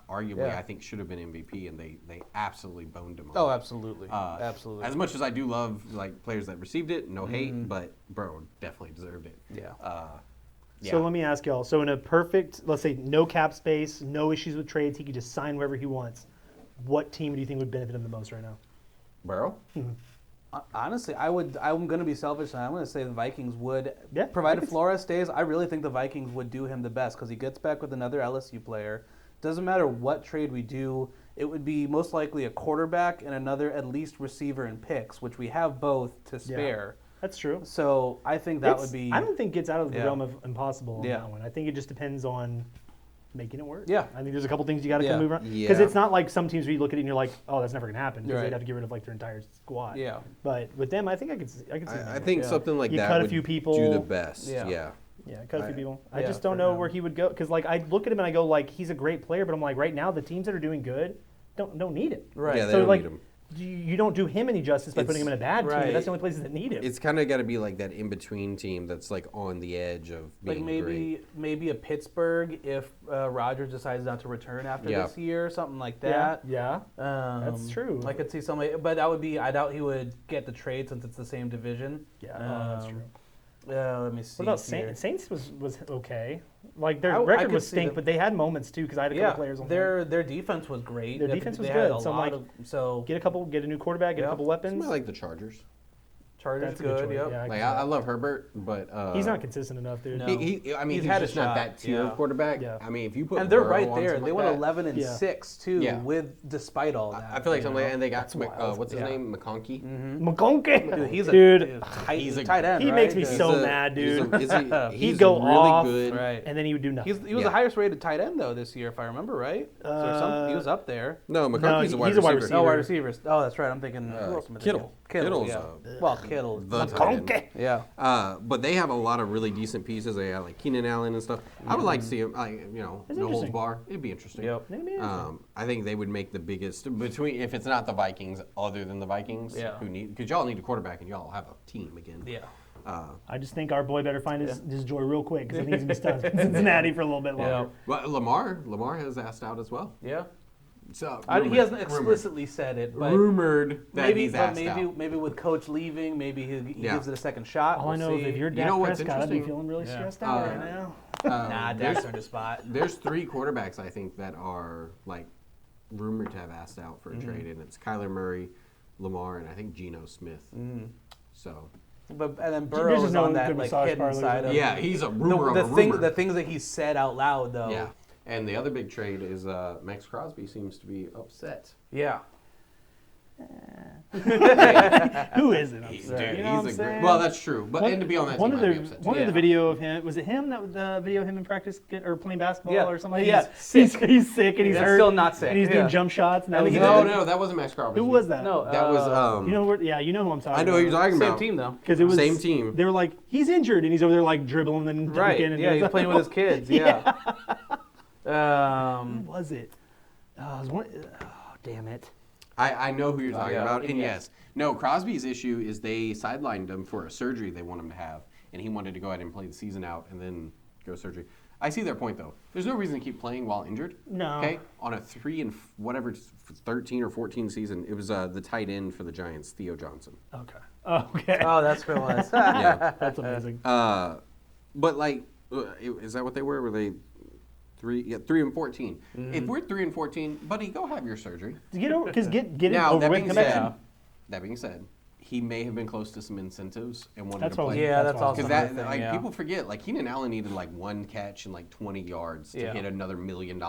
arguably, I think should have been MVP, and they absolutely boned him. Oh, absolutely, absolutely. As much as I do love players that received it, no hate, but Burrow definitely deserved it. Yeah. So let me ask y'all. So in a perfect, let's say, no cap space, no issues with trades, he could just sign wherever he wants. What team do you think would benefit him the most right now? Burrow? Honestly, I'm going to be selfish, and I'm going to say the Vikings would, Yeah, provided Flores stays, I really think the Vikings would do him the best because he gets back with another LSU player. Doesn't matter what trade we do, it would be most likely a quarterback and another at least receiver and picks, which we have both to spare. That's true. So I think that would be. I don't think it's out of the realm of impossible on Yeah. that one. I think it just depends on making it work. Yeah. I think there's a couple things you got to move around. Yeah. Because it's not like some teams where you look at it and you're like, oh, that's never going to happen. Because Right. they'd have to get rid of like their entire squad. Yeah. But with them, I think I can see it. I think something like You that cut a would few people. do the best. Yeah. Yeah. Yeah, cut a few people. I yeah, just don't for know him. where he would go. Because like I look at him and I go like, he's a great player, but I'm like, right now the teams that are doing good don't need him. Right. Yeah, they So don't like, need him. you don't do him any justice by putting him in a bad team. Right. That's the only places that need him. It's kind of got to be like that in-between team that's like on the edge of Like being great. maybe a Pittsburgh if Rodgers decides not to return after Yeah. this year, something like yeah, that. yeah. That's true. I could see somebody, but that would be. I doubt he would get the trade since it's the same division. Yeah, that's true. Let me see. What about here. Saints? Saints was okay. Like their I record could was see stink, them- but they had moments too because I had a couple players on their defense was great. Their defense was They had good, a so I'm lot like, so get a new quarterback, get Yeah. a couple weapons. Something like the Chargers. Chargers That's a good good. choice. Yep. Yeah, Like I love Herbert, but he's not consistent enough, dude. No. I mean, He's he's had a just not shot, that tier yeah. quarterback. Yeah. I mean, if you put And they're Burrow right on there. something They like went that, 11-6 too, Yeah. despite all that. I feel like you something, know? and they got wild. what's his Yeah. name, McConkey. McConkey. Dude, he's Dude, a tight, he's a- tight end. he right? makes me Yeah. so mad, dude. He's He'd go really off, good. Right. and then he would do nothing. He was Yeah. the highest rated tight end though this year, if I remember right. He was up there. No, McConkey's a wide he's a wide receiver. receiver. Oh, wide receivers. Oh, that's right. I'm thinking who else am I thinking? Kittle. Kittle. Kittle's Yeah. Well, Kittle. the tight end. Yeah. But they have a lot of really decent pieces. They have like Keenan Allen and stuff. I would like to see him. It's No holds interesting. bar. It'd be interesting. Yep. Maybe interesting. I think they would make the biggest between if it's not the Vikings, other than the Vikings, Yeah. who need because y'all need a quarterback and y'all have a team again. Yeah. I just think our boy better find his joy real quick because he needs to be stuck in Cincinnati for a little bit longer. Yeah. But Lamar has asked out as well. Yeah. So He hasn't explicitly said it, but rumored that maybe, he's asked out. maybe with coach leaving, maybe he gives it a second shot. All I know is if you're Dak know what's Prescott, I'd be interesting? feeling really Yeah. stressed out right now. Nah, Dak's earned a spot. There's 3 quarterbacks I think that are like rumored to have asked out for a trade, and it's Kyler Murray, Lamar, and I think Geno Smith. So But and then There's Burrow just is no on that good like massage hidden parlors side in of yeah, he's a rumor of a rumor. the things that he said out loud though. Yeah, and the other big trade is Max Crosby seems to be upset. Yeah. Who isn't upset? Dude, You know what he's I'm a great. saying? Well, that's true. But and to be on that one team, of I'd the be upset. one too. of the video of him was it him that the video of him in practice or playing basketball Yeah. or something? Yeah. He's sick and he's That's hurt. still not sick, and he's yeah. doing jump shots. And that I was think it. he No, that wasn't Max Crosby. Who was that? No, That was You know where? Yeah, you know who I'm talking. I know who you're about. talking same about. team though. Because it was Same team. They were like, he's injured, and he's over there like dribbling and Right. dunking. And Yeah, he's playing with his kids. Yeah. Who was it? Oh, it was one, damn it. I know who you're talking yeah. about, and yes. No, Crosby's issue is they sidelined him for a surgery they want him to have, and he wanted to go ahead and play the season out and then go surgery. I see their point, though. There's no reason to keep playing while injured. No. Okay? On a 13 or 14 season, it was the tight end for the Giants, Theo Johnson. Okay. Okay. Oh, that's who it was. Yeah. That's amazing. But, like, is that what they were? Were they 3 and 14? If we're 3 and 14, buddy, go have your surgery. Get over because get it Now, over that with. being Come back said, in. that being said, he may have been close to some incentives and wanted That's to what play. Yeah, that's what I was also Because another that, thing, like, yeah. people forget, like, Keenan Allen needed, like, 1 catch and, like, 20 yards to Yeah. hit another $1 million.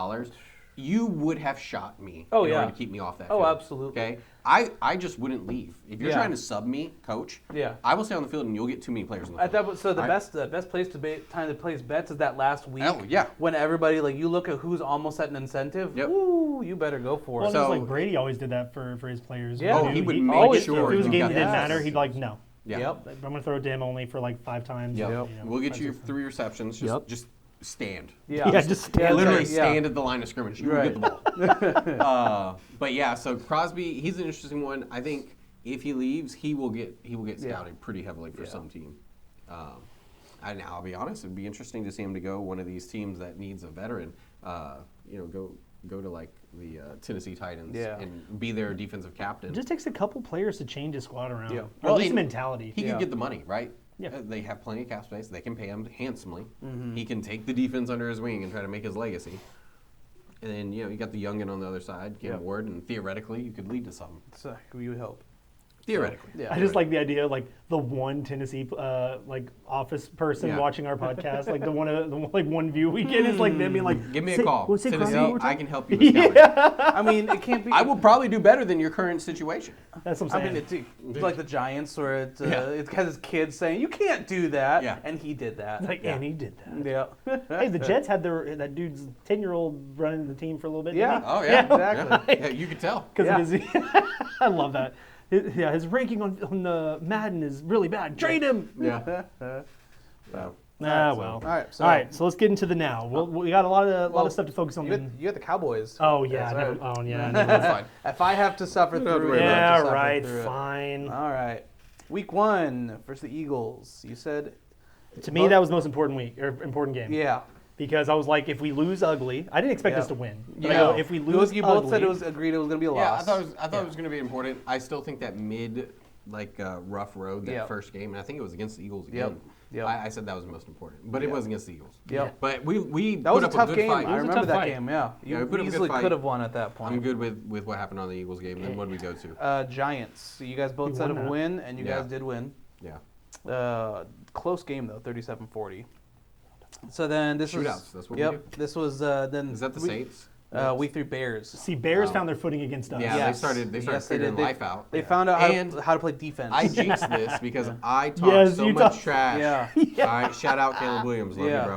You would have shot me Oh, in yeah. order to keep me off that Oh, field. absolutely. Okay? I just wouldn't leave. If you're Yeah. trying to sub me, coach, Yeah. I will stay on the field and you'll get too many players on the At field. that, so the I- best place time to place bets is that last week. Oh, yeah. When everybody like you look at who's almost at an incentive. Yep. Ooh, you better go for Well, it. it was So- like Brady always did that for his players. Yeah. Oh, he would make always sure If it was a you game got that didn't the matter, he'd passes. be like, no. Yeah. Yep. I'm going to throw it to him only for like 5 times. Yep. You know, We'll get you 5, 6, 3 receptions. Just stand. Yeah. Yeah, just Yeah, stand Literally right, yeah. stand at the line of scrimmage. You will Right. get the ball. But yeah, so Crosby, he's an interesting one. I think if he leaves, he will get scouted pretty heavily for some team. I'll be honest, it'd be interesting to see him to go one of these teams that needs a veteran. Go to like the Tennessee Titans and be their defensive captain. It just takes a couple players to change his squad around. Yeah. Or Well, at least he- mentality. He can get the money, right? Yeah. They have plenty of cap space. They can pay him handsomely. He can take the defense under his wing and try to make his legacy. And then, you got the youngin on the other side, Cam Ward, and theoretically you could lead to something. So we would hope. Theoretically. Yeah. I just like the idea of like the one Tennessee like office person watching our podcast, like the one view we get is like them being like, give me a call. Say Tennessee, Crosby one more I time?" can help you with scouting. I mean, it can't be. I will probably do better than your current situation. That's what I'm I saying. mean, it's like the Giants, where it has his kids saying, "You can't do that," and he did that. Like, and he did that. Yeah. Hey, the Jets had that dude's 10-year-old running the team for a little bit. Yeah. Oh yeah, exactly. Yeah, you could tell. Because I love that. His ranking on the Madden is really bad. Trade him. Yeah. So, Well. all right. So let's get into the now. We got a lot of stuff to focus on. You got the Cowboys. Oh yeah, That's right. That's fine. If I have to suffer don't have to through worry it, about I it. have to Yeah, suffer right. through it. Fine. All right. Week 1 versus the Eagles. You said. To me, that was the most important week or important game. Yeah. Because I was like, if we lose ugly, I didn't expect us to win. But I Yeah. go, if we lose you ugly, both said agreed it was going to be a Yeah, loss. I thought it was going to be important. I still think that rough road, that first game, and I think it was against the Eagles again. Yep. I said that was the most important, but it was against the Eagles. Yep. But we That was put a up tough good game. fight. I remember tough that fight. game. Yeah, Yeah, we you put up a good easily fight. could have won at that point. I'm good with what happened on the Eagles game. Then what did we go to? Giants. So you guys both We said won a that. win, and you Yeah. guys did win. Yeah. Close game though, 37-40. So then this was Shootouts, that's what we do. This was then. Is that the Saints? Week 3 Bears. see, Bears found their footing against us. Yeah, Yes. they started Yes, they figuring did. life out. They found out And how to play defense. I jinxed this because I talked Yes, so you much talked- trash. Yeah. All right, shout out Caleb Williams, love Yeah. you,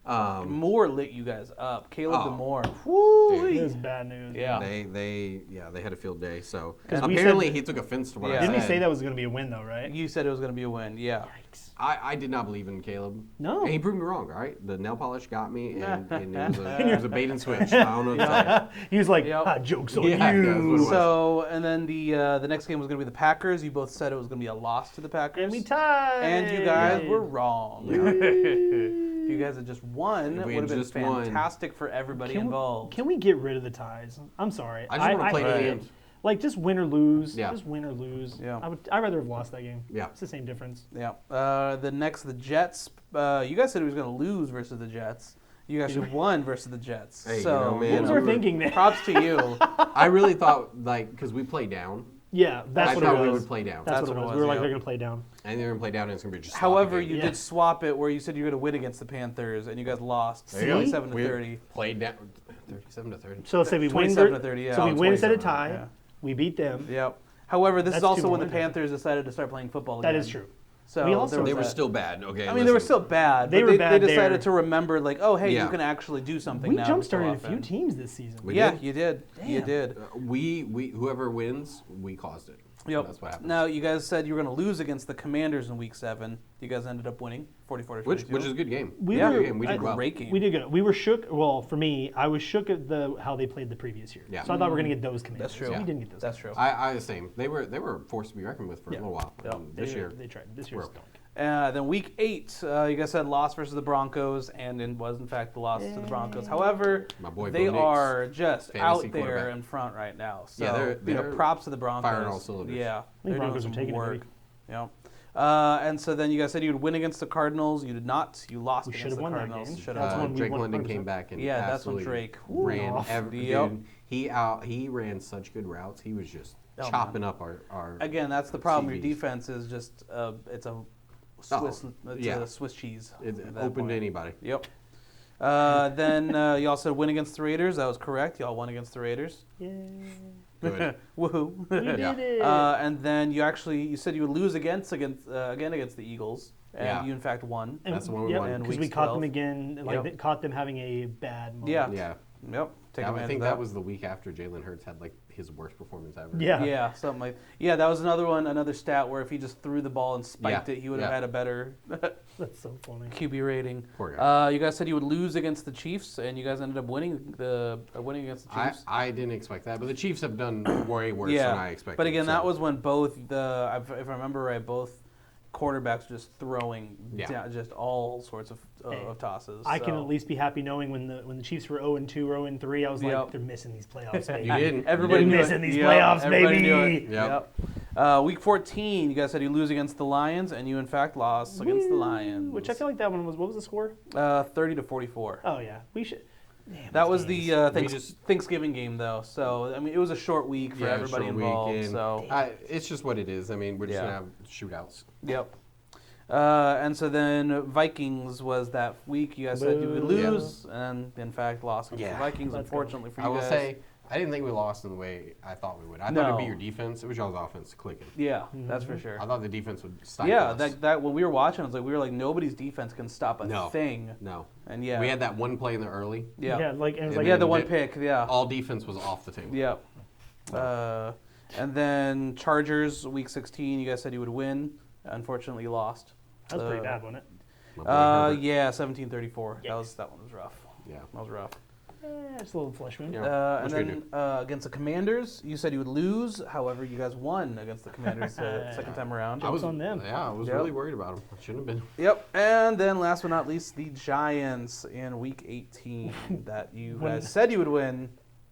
bro. Moore lit you guys up. Caleb Oh. DeMoore. It Woo! was bad news. Yeah. They had a field day. So 'Cause we apparently said- he took offense to what Yeah. I Didn't said. he say that was going to be a win though, right? You said it was going to be a win. Yeah. Yikes. I did not believe in Caleb. No. And he proved me wrong, all right? The nail polish got me, and it was a bait and switch. I don't know what to say. He was like, Yep. joke's on Yeah, you. that's what it was. So and then the next game was going to be the Packers. You both said it was going to be a loss to the Packers. And we tied. And you guys were wrong. If you guys had just won, If it we would have had been just won. fantastic for everybody involved. Can we get rid of the ties? I'm sorry. I just want to play Right. games. Like, just win or lose. Yeah. Just win or lose. Yeah. I'd rather have lost that game. Yeah. It's the same difference. Yeah. The Jets. You guys said he was going to lose versus the Jets. You guys should have won versus the Jets. Hey, so you know, man, What was we our were- thinking there? props to you. I really thought, because we play down, Yeah, that's I what thought it we was. would play down. That's That's what it what it was. was, We were like, yeah. they're going to play down. And they're going to play down, and it's going to be just However, sloppy you game. did swap it where you said you were going to win against the Panthers, and you guys lost There you go. 27 to We 30. Played down 37 to 30. So let's say we win. 27 to 30, yeah. So we Oh, win instead of 27, tie. yeah. We beat them. Yep. However, this is That's also too when the much. Panthers decided to start playing football That again. is true. So We also- there was They were that. still bad. Okay. I mean, they were listen. still bad. They but were bad They decided there. to remember, like, oh, hey, Yeah. you can actually do something We now. jump to go started a off few in. teams this season. We Yeah, did? you did. You Damn. did. We whoever wins, we caused it. Yep. That's what happened. Now, you guys said you were going to lose against the Commanders in Week 7. You guys ended up winning 44-22. Which is a good game. We Yeah. were, Good game. We did well. Great game. We did good. We were shook. Well, for me, I was shook at how they played the previous year. Yeah. So I thought we were going to get those Commanders. That's true. We didn't get those. That's true. I the same. They were a force to be reckoned with for Yeah. a little while. Yep. This year, They tried. This year's Broke. stunk. Then Week 8, you guys had loss versus the Broncos, and it was, in fact, the loss to the Broncos. However, My boy they Bo Nix, are just fantasy out there quarterback. in front right now. So, Yeah, they're props to the Broncos. firing all cylinders. Yeah, think they're Broncos doing are some taking it, work. maybe. Yeah. And so then you guys said you would win against the Cardinals. You did not. You lost We against should've the won that Cardinals. game. Should That's have. when we Drake won London 100%. came back and Yeah, that's when absolutely Drake ran off. every Yep. dude. He ran such good routes. He was just Oh, chopping up our Again, that's the problem. Your CVs. defense is just it's a Swiss, yeah. a Swiss cheese. It's at that open point. to anybody. Yep. Then you also win against the Raiders. That was correct. Y'all won against the Raiders. Good. Woohoo. We did Yeah. it. And then you said you would lose against again against the Eagles, and Yeah. you in fact won. That's the one we won. And Because we week caught 12. them again. Like Yep. they caught them having a bad moment. Yeah. Yeah. Yep. Take I advantage think of that was the week after Jalen Hurts had like his worst performance ever. Yeah. Yeah, something like that was another stat where if he just threw the ball and spiked Yeah. it, he would have Yeah. had a better That's so funny. QB rating. Poor guy. You guys said you would lose against the Chiefs, and you guys ended up winning against the Chiefs. I didn't expect that, but the Chiefs have done way worse than I expected. But again, so- that was when both if I remember right, both quarterbacks just throwing just all sorts of tosses. I can so. at least be happy knowing when the Chiefs were 0-2, 0-3. I was like, Yep. they're missing these playoffs, baby. You didn't. Everybody You knew didn't. missing it. these Yep, playoffs, everybody baby. knew it. Yep. Week 14, you guys said you lose against the Lions, and you in fact lost against the Lions. Which I feel like that one was. What was the score? 30-44. Oh yeah, we should. That was the just- Thanksgiving game, though. So, I mean, it was a short week for everybody short involved. weekend. So, It's just what it is. I mean, we're just going to have shootouts. yep. And so then Vikings was that week. You guys said you would lose, and in fact lost against the Vikings, unfortunately for you guys. I will say, I didn't think we lost in the way I thought we would. I thought it'd be your defense. It was y'all's offense clicking. Yeah, that's for sure. I thought the defense would stop us. That when we were watching, we were like, nobody's defense can stop a thing. No. And we had that one play in the early. Yeah, like it was like we had the one pick. Yeah, all defense was off the table. Yeah. And then Chargers week 16. You guys said you would win. Unfortunately, you lost. That was pretty bad, wasn't it? Yeah, 17-34. That one was rough. Yeah, that was rough. It's a little flesh wound. And then against the Commanders, you said you would lose. However, you guys won against the Commanders second time around. I was on them. Yeah, I was really worried about them. I shouldn't have been. Yep. And then last but not least, the Giants in week 18 that you guys said you would win,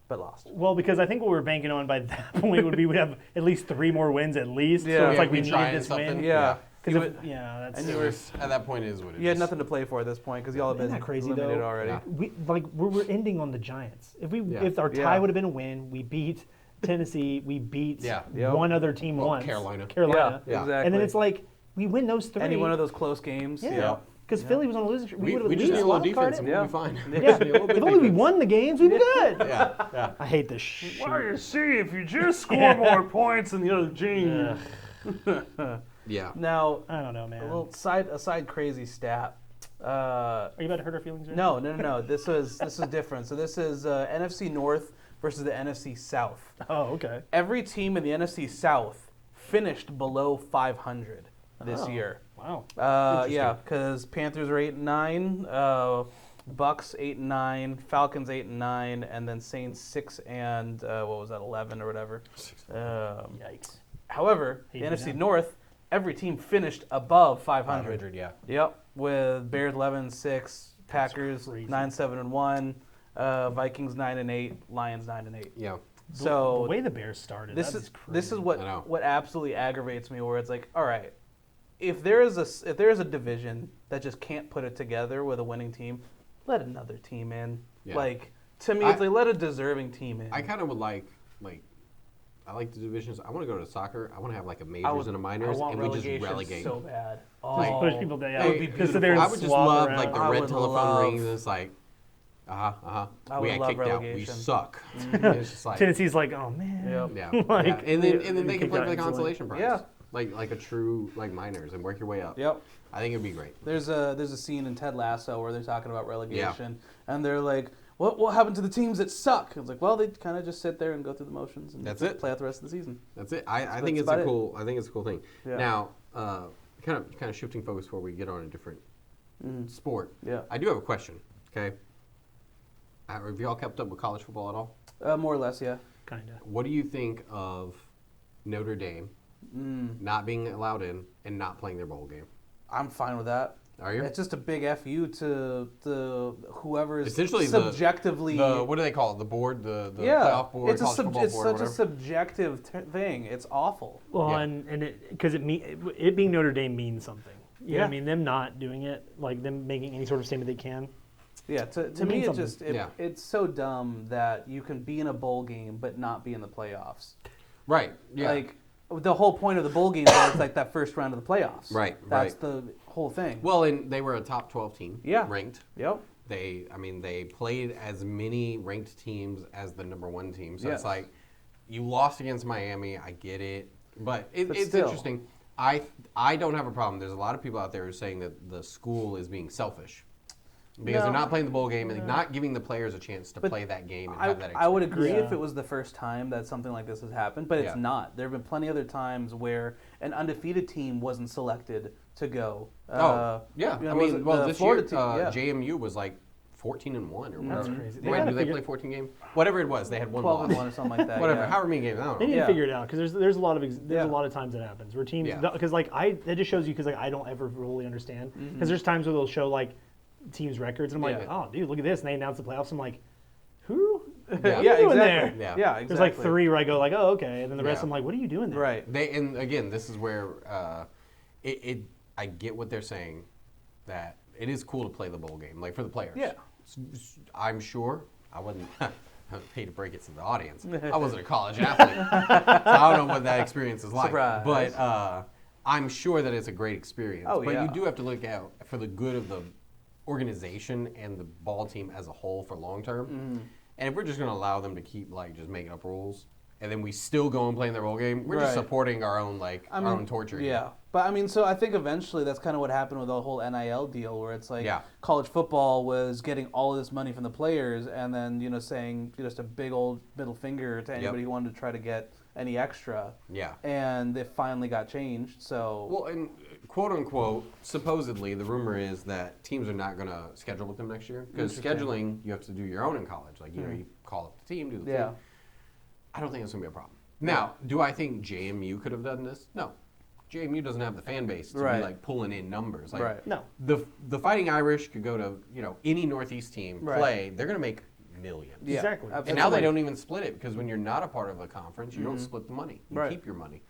but lost. Well, because I think what we were banking on by that point would be we'd have at least 3 more wins at least. Yeah. So it's like we tried needed this something. win. Yeah. That's. And you were at that point is what it is. You had nothing to play for at this point because y'all have been Isn't that crazy, eliminated though? already. Yeah. We're ending on the Giants. If our tie would have been a win, we beat Tennessee, we beat one other team once. Carolina. Yeah, exactly. And then it's like we win those 3. Any one of those close games. Yeah. Because Philly was on a losing streak. We would have just need a little defense and we'll Yeah. be fine. Yeah. If only we won the games, we'd be good. Yeah. I hate this shit. Well, you see, if you just score more points than the other team. Yeah. Now, I don't know, man. a side crazy stat. Are you about to hurt our feelings? Right? No. This is different. So this is NFC North versus the NFC South. Oh, okay. Every team in the NFC South finished below 500 this year. Wow. Yeah, because Panthers are 8-9, Bucks 8-9, Falcons 8-9, and then Saints 6 and 11 or whatever. Yikes. However, the NFC North, every team finished above 500. 500, yeah. Yep, with Bears 11-6, Packers 9-7-1, Vikings 9-8, Lions 9-8. Yeah. So the way the Bears started, this is what absolutely aggravates me. Where it's like, all right, if there is a division that just can't put it together with a winning team, let another team in. Yeah. Like to me, it's like let a deserving team in. I kind of would like I like the divisions. I want to go to soccer. I want to have like a majors and a minors, and we just relegate. So bad. Just push people down. That would be beautiful. I would just love like the I red would telephone love- rings. And it's like, I we would got love kicked out. We relegation. suck. It's just like, Tennessee's like, oh man. Yep. yeah, Like, yeah. And then they can kicked play out for the instantly. consolation prize. Yeah. Like a true like minors and work your way up. Yep. I think it'd be great. There's a scene in Ted Lasso where they're talking about relegation, and they're like, "What happened to the teams that suck?" It's like, well, they kind of just sit there and go through the motions and That's it. play out the rest of the season. That's it. I think that's it's about cool. I think it's a cool thing. Yeah. Now, kind of shifting focus before we get on a different sport. Yeah. I do have a question. Okay. Have you all kept up with college football at all? More or less, yeah. Kinda. What do you think of Notre Dame not being allowed in and not playing their bowl game? I'm fine with that. Are you? It's just a big fu to whoever is Essentially subjectively. what do they call it? The board, the yeah, playoff board, it's college football it's board, such whatever. a subjective thing. It's awful. Well, Yeah. and because it being Notre Dame means something. You know what Yeah. I mean, them not doing it, like them making any sort of statement they can. Yeah, to It me, means it something. just Yeah. it's so dumb that you can be in a bowl game but not be in the playoffs. Right. Yeah. Like the whole point of the bowl game is like that first round of the playoffs. Right, That's right. the whole thing. well, and they were a top 12 team. Yeah. Ranked. Yep. They played as many ranked teams as the number 1 team. So Yes. it's like, you lost against Miami. I get it, but it's still. interesting. I don't have a problem. There's a lot of people out there who are saying that the school is being selfish because they're not playing the bowl game and not giving the players a chance to play that game and have that experience. I would agree if Yeah. it was the first time that something like this has happened, but it's Yeah. not. There have been plenty other times where an undefeated team wasn't selected to go. Yeah. You know, I was mean, it well, the this Florida year, team, yeah. JMU was like 14-1 or whatever. That's crazy. They Wait, gotta did they figure- play 14 games? Whatever it was, they had one 12 loss. and 1 or something like that. Whatever, yeah. however many games, I don't They know. need Yeah. to figure it out because there's a lot of Yeah. a lot of times that happens where teams Yeah. because like that just shows you because like I don't ever really understand because there's times where they'll show like teams records and I'm like, Yeah. oh dude, look at this, and they announce the playoffs. I'm like, who? Yeah. What are Yeah, you doing exactly. there? Yeah. Yeah, exactly. There's like 3 where I go like, oh okay, and then the rest Yeah. I'm like, what are you doing there? Right. And again, this is where I get what they're saying, that it is cool to play the bowl game, like for the players. Yeah. I'm sure I wasn't. I hate to break it to the audience. I wasn't a college athlete, so I don't know what that experience is like. Surprise. But I'm sure that it's a great experience. Oh, but yeah. you do have to look out for the good of the organization and the ball team as a whole for long term. Mm-hmm. And if we're just going to allow them to keep like just making up rules, and then we still go and play in their bowl game, we're just Right. supporting our own our own torture. Yeah. But I mean, so I think eventually that's kind of what happened with the whole NIL deal, where it's like Yeah. college football was getting all of this money from the players, and then saying just a big old middle finger to anybody who wanted to try to get any extra. Yeah. And it finally got changed. So Well, and quote unquote, supposedly the rumor is that teams are not going to schedule with them next year because scheduling you have to do your own in college. Like you call up the team, do the thing. I don't think it's going to be a problem. Now, do I think JMU could have done this? No. JMU doesn't have the fan base to be like pulling in numbers. Like, right. No. The Fighting Irish could go to any Northeast team play. They're going to make millions. Yeah, Exactly. absolutely. And now they don't even split it because when you're not a part of a conference, you don't split the money. You keep your money.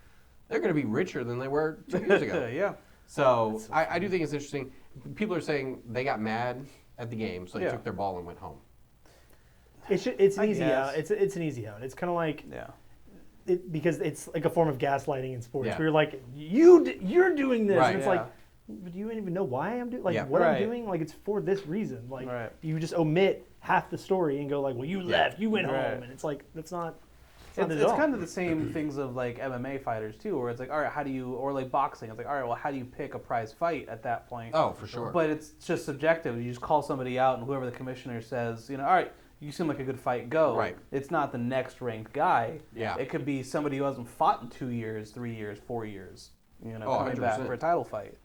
They're going to be richer than they were 2 years ago. Yeah. So I do think it's interesting. People are saying they got mad at the game, so they took their ball and went home. It's an easy out. It's an easy out. It's kind of like because it's like a form of gaslighting in sports. Yeah. Where you're like you're doing this, Right. and it's Yeah. like, but do you even know why I'm doing what Right. I'm doing? Like it's for this reason. Like Right. you just omit half the story and go like, well, you left, you went Right. home, and it's like that's not. It's kind of the same things of like MMA fighters too, where it's like, all right, how do you, or like boxing, it's like, all right, well, how do you pick a prize fight at that point? Oh, for sure. But it's just subjective. You just call somebody out, and whoever the commissioner says, all right, you seem like a good fight, go. Right. It's not the next ranked guy. Yeah. It could be somebody who hasn't fought in 2 years, 3 years, 4 years. Coming 100%. back for a title fight.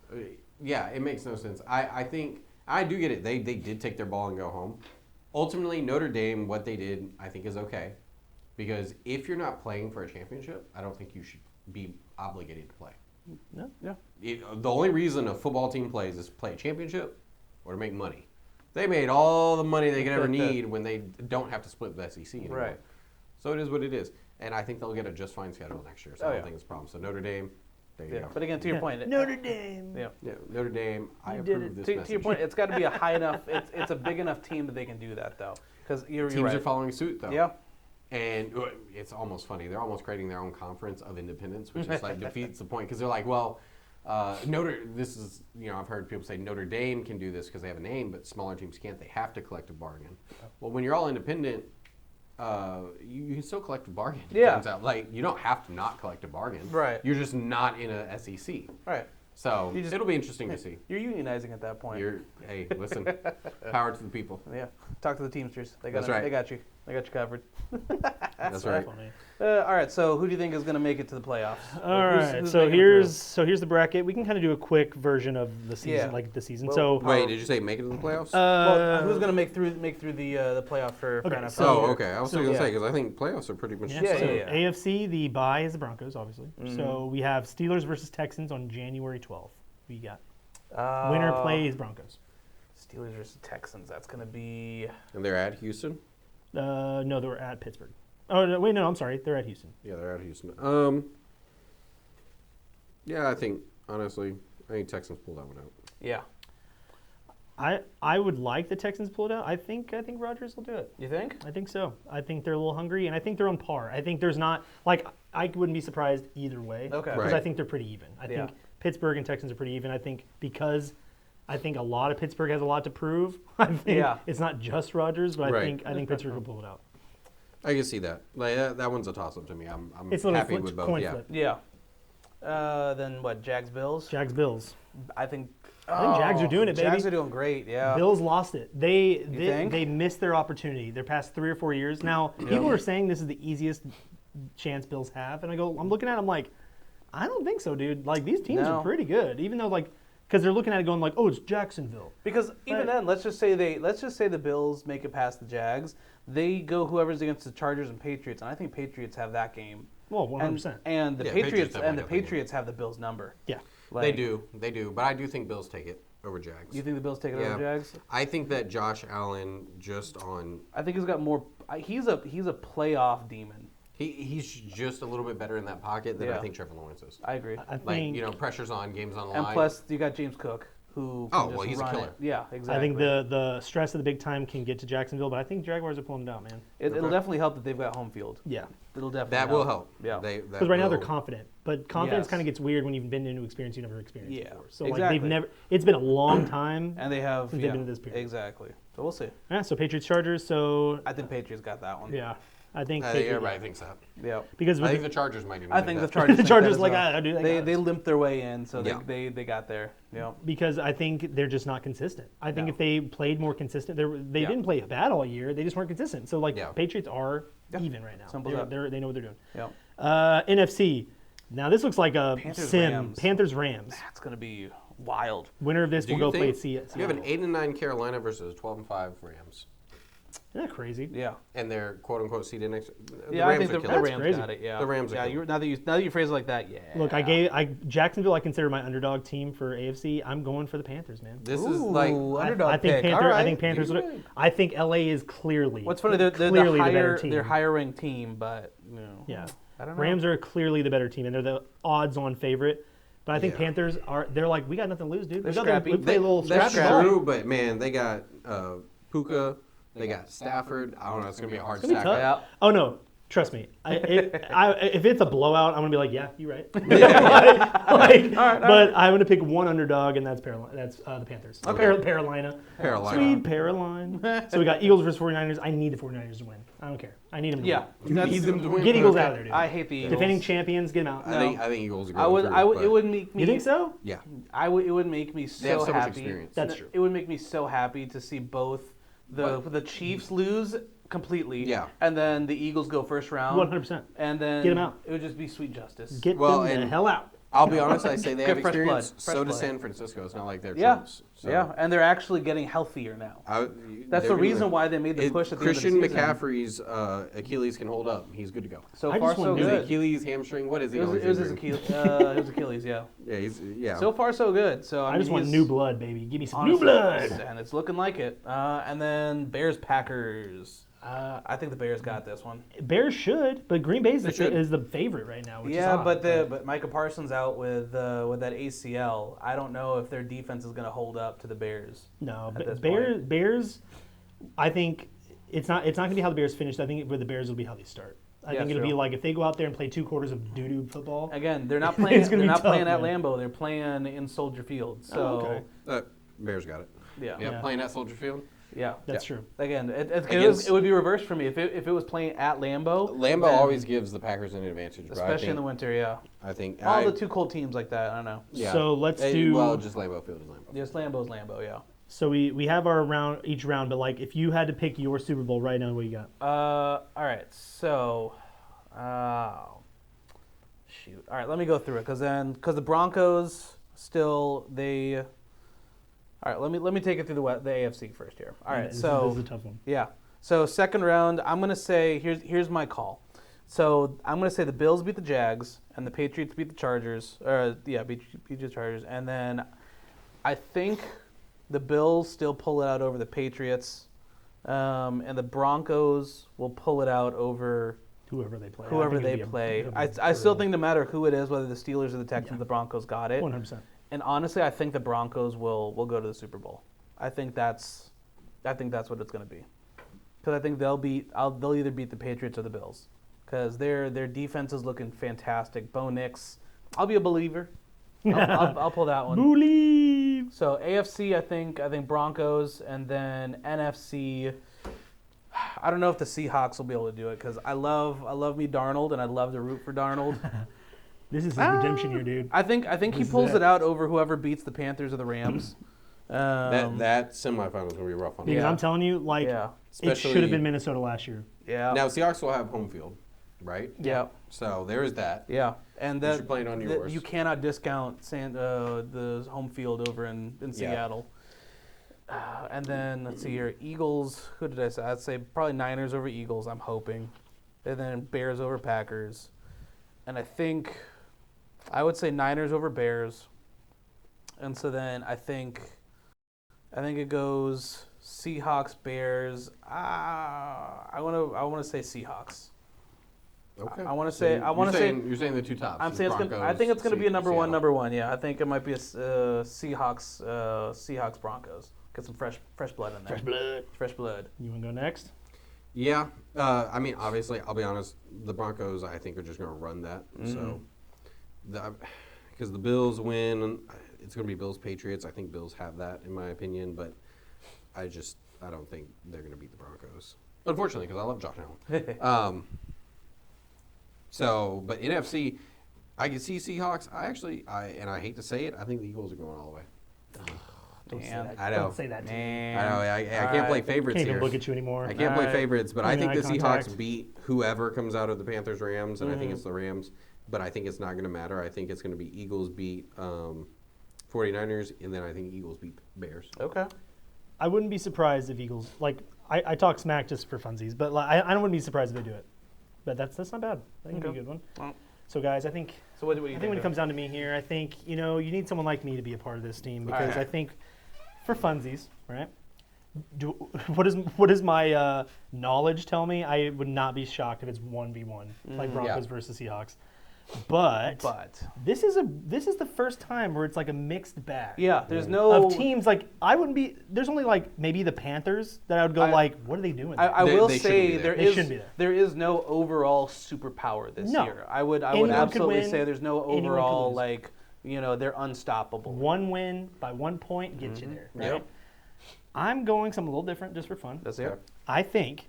Yeah, it makes no sense. I think I do get it. They did take their ball and go home. Ultimately, Notre Dame, what they did, I think is okay. Because if you're not playing for a championship, I don't think you should be obligated to play. No. Yeah. The only reason a football team plays is to play a championship or to make money. They made all the money they could ever need when they don't have to split the SEC anymore. Right. So it is what it is. And I think they'll get a just fine schedule next year. So I don't think it's a problem. So Notre Dame, there you go. But again, to your point, Notre Dame. Yeah. Yeah, Notre Dame, I You did approve it. this To message. your point, it's got to be a high enough. It's a big enough team that they can do that though, because you're Teams right. are following suit though. Yeah. And it's almost funny. They're almost creating their own conference of independence, which is like defeats the point because they're like, well, this is, I've heard people say Notre Dame can do this because they have a name, but smaller teams can't. They have to collective bargain. Well, when you're all independent, you can still collective bargain. It Yeah. turns out. Like, you don't have to not collective bargain. Right. You're just not in a SEC. Right. So it'll be interesting to see. You're unionizing at that point. Hey, listen, power to the people. Yeah. Talk to the Teamsters. They got That's right. They got you. They got you covered. That's right. Funny. All right. So who do you think is going to make it to the playoffs? All right, so here's the bracket. We can kind of do a quick version of the season, Well, so Wait, did you say make it to the playoffs? Well, who's going to make through the playoff for Okay, NFL? so- okay. I was going to say because I think playoffs are pretty much. Yeah, Yeah, so yeah. AFC, the bye is the Broncos, obviously. So we have Steelers versus Texans on January 12th. We got winner plays Broncos. Steelers versus Texans. That's going to be. And they're at Houston. No, they were at Pittsburgh. Oh no, wait, no, I'm sorry, they're at Houston. Yeah, they're at Houston. Yeah, I think honestly, Texans pull that one out. Yeah. I would like the Texans to pull it out. I think Rodgers will do it. You think? I think so. I think they're a little hungry, and I think they're on par. I think there's not I wouldn't be surprised either way. Okay. Because Right. I think they're pretty even. I Yeah. think Pittsburgh and Texans are pretty even. I think because I think a lot of Pittsburgh has a lot to prove. I think it's not just Rodgers, but Right. I think Pittsburgh will pull it out. I can see that. Like that one's a toss up to me. I'm It's a little happy with both. coin Yeah. flip. Yeah. Then what? Jags Bills. Jags Bills. I think. I think Jags are doing it, baby. Jags are doing great. Yeah. Bills lost it. They think? missed their opportunity. Their past 3 or 4 years. Now people are saying this is the easiest chance Bills have, and I'm looking at it, I'm like, I don't think so, dude. Like these teams No. are pretty good, even though because they're looking at it going like, oh, it's Jacksonville. Because even then, let's just say the Bills make it past the Jags. They go whoever's against the Chargers and Patriots, and I think Patriots have that game. Well, 100%. And the Yeah, Patriots have and the that game. Patriots have the Bills number. Yeah. They do, but I do think Bills take it over Jags. You think the Bills take it over Jags? I think that Josh Allen just on I think he's got more. He's a playoff demon. he's just a little bit better in that pocket than I think Trevor Lawrence is. I agree. I think Like, pressure's on, game's on the And line. plus, you got James Cook. who can just he's a run killer. it. Yeah, exactly. I think the stress of the big time can get to Jacksonville, but I think Jaguars are pulling it out, man. It'll definitely help that they've got home field. Yeah. It'll definitely That will help. Yeah. Because right now they're confident, but confidence Yes. kind of gets weird when you've been into experience you never experienced Yeah, before. So exactly. like they've never. It's been a long time, And they have since they've been in this period. Exactly. So we'll see. Yeah. So Patriots Chargers. So I think Patriots got that one. yeah, I think everybody thinks that. Yeah. because I with think the Chargers might even. I think the that. Chargers. the think Chargers that as like well. dude, They limped their way in, so Yeah. they got there. Yeah. because I think they're just not consistent. I think No. if they played more consistent, they Yeah. didn't play bad all year. They just weren't consistent. So like Yeah. Patriots are Yeah. even right now. Simple as that. They know what they're doing. Yeah. NFC. Now this looks like a Panthers, sim. Rams. Panthers Rams. That's gonna be wild. Winner of this Do will you go play think at you have an Seattle. 8-9 Carolina versus a 12-5 Rams, Isn't that crazy? Yeah. and they're quote unquote seated next. The Yeah, I Rams think are the killer. That's Rams crazy. got it. Yeah. The Rams are Yeah. killer. Now that you phrase it like that, yeah. Look, Jacksonville. I consider my underdog team for AFC. I'm going for the Panthers, man. This is like underdog I think pick. Panther. All right. I think Panthers. Do it. I think LA is clearly. What's funny? They're clearly the the better higher team. they're higher ranked team, but Yeah. I don't know. Rams are clearly the better team, and they're the odds-on favorite. But I think Yeah. Panthers are. They're like, we got nothing to lose, dude. They're We got scrappy. We play a little That's scrappy ball. true, but man, they got Puka, they got Stafford. I don't know. It's gonna be a hard It's gonna be stack. tough. Yeah. Oh no, trust me. If it's a blowout, I'm gonna be like, yeah, you're right. But I'm gonna pick one underdog, and that's That's the Panthers. Carolina. Carolina. Sweet Carolina. So we got Eagles versus 49ers. I need the 49ers to win. I don't care. I need them to Yeah. win. You need them to win. Get Eagles Okay. out of there, dude. I hate the Eagles. Defending champions, get them out. I think Eagles are going I would. through, It would make me. You think so? Yeah. It would make me They have so so much happy. experience. That's true. It would make me so happy to see both the Chiefs lose completely. Yeah. And then the Eagles go first round. 100%. And then Get 'em out. It would just be sweet justice. Get Well, them the and- hell out. I'll be honest. I say they have Get fresh experience. blood. Fresh So does blood. San Francisco. It's not like they're Yeah. trumps. So Yeah, and they're actually getting healthier now. That's they're the gonna- reason why they made the push at the Christian end of the season. McCaffrey's Achilles can hold up. He's good to go. So I far, just want so new- His good. Achilles, hamstring. What is he? It was always his injuring? Achilles. It was Achilles, yeah. Yeah. So far, so good. So I just want he's- new blood, baby. Give me some honestly, new blood. and it's looking like it. And then Bears Packers. I think the Bears got this one. Bears should, but Green Bay is They should. the favorite right now. Which is Yeah, odd, but Micah Parsons out with that ACL. I don't know if their defense is going to hold up to the Bears. no, at this Bears. I think it's not going to be how the Bears finish. I think with the Bears will be how they start. I Yeah, think it'll be true. like if they go out there and play 2 quarters of doo-doo football. Again, they're not playing. It's gonna they're be not tough, playing at man. Lambeau. They're playing in Soldier Field. So Oh, okay. Bears got it. yeah, Yeah, Yeah. playing at Soldier Field. yeah. That's true. Again, Against- it would be reversed for me if it was playing at Lambeau. Lambeau then- always gives the Packers an advantage, bro. especially in the winter. Yeah, I think all the too cold teams like that. I don't know. Yeah. So let's do- Well, just Lambeau Field is Lambeau. Just Lambeau's Lambeau. Yeah. So we have our round each round, but like if you had to pick your Super Bowl right now, what you got? All right. So, shoot. All right. Let me go through it because the Broncos still they. All right. Let me take it through the AFC first here. All right. This So is a tough one. yeah. So second round, I'm gonna say here's my call. So I'm gonna say the Bills beat the Jags and the Patriots beat the Chargers. Beat the Chargers, and then I think the Bills still pull it out over the Patriots, and the Broncos will pull it out over Whoever they play. whoever they play. I still think no matter who it is, whether the Steelers or the Texans, the Broncos got it. 100%. And honestly, I think the Broncos will go to the Super Bowl. I think that's what it's going to be. Because I think they'll either beat the Patriots or the Bills. Because their defense is looking fantastic. Bo Nix, I'll be a believer. I'll pull that one. Believe. So AFC, I think Broncos, and then NFC. I don't know if the Seahawks will be able to do it because I love me Darnold, and I'd love to root for Darnold. This is his redemption here, dude. I think he This is pulls it. it out over whoever beats the Panthers or the Rams. That semifinal is gonna be rough on Because them. I'm telling you, like, Yeah. it should Especially- have been Minnesota last year. Yeah. Now Seahawks will have home field, right? Yeah. So there is that. Yeah. And You that should play it on yours. you cannot discount the home field over in Seattle. And then let's see here, Eagles. Who did I say? I'd say probably Niners over Eagles. I'm hoping, and then Bears over Packers, and I would say Niners over Bears, and so then I think it goes Seahawks Bears. I want to say Seahawks. Okay. I want to say. You're saying the two tops. I'm saying I think it's gonna be a number one. Yeah, I think it might be a Seahawks Broncos. Get some fresh blood in there. Fresh blood. You want to go next? Yeah. I mean, obviously, I'll be honest. The Broncos, I think, are just going to run that. So, because the Bills win, it's going to be Bills Patriots. I think Bills have that, in my opinion. But I don't think they're going to beat the Broncos. Unfortunately, because I love Josh Allen. But NFC, I can see Seahawks. I hate to say it, I think the Eagles are going all the way. I know. Don't say that to me. I know. I can't play favorites Can't here. even look at you anymore. I can't play favorites, but I think the contact. Seahawks beat whoever comes out of the Panthers-Rams, and I think it's the Rams. But I think it's not going to matter. I think it's going to be Eagles beat 49ers, and then I think Eagles beat Bears. Okay. I wouldn't be surprised if Eagles, I talk smack just for funsies, but I wouldn't be surprised if they do it. But that's not bad. That can be a good one. So, guys, I think what do you think when it comes down to me here, I think, you need someone like me to be a part of this team because I think for funsies, right, what does my knowledge tell me? I would not be shocked if it's 1v1, like Broncos versus Seahawks. But this is the first time where it's like a mixed bag. Yeah, there's no of teams like I wouldn't be. There's only like maybe the Panthers that I would go what are they doing? I will say there is no overall superpower this year. I would absolutely say there's no overall they're unstoppable. One win by 1 point gets you there. Right? Yep. I'm going something a little different just for fun. That's it. I think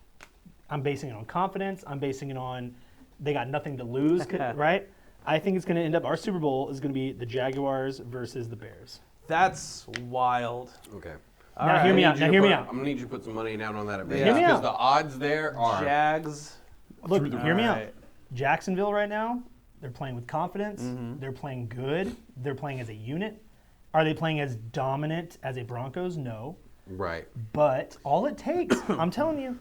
I'm basing it on confidence. I'm basing it on they got nothing to lose, right? I think it's going to end up, our Super Bowl is going to be the Jaguars versus the Bears. That's wild. Okay. Now hear me out. I'm going to need you to put some money down on that at Vegas. Hear me out. Because the odds there are Jags. Look, hear me out. Jacksonville right now, they're playing with confidence. They're playing good. They're playing as a unit. Are they playing as dominant as a Broncos? No. Right. But all it takes, I'm telling you,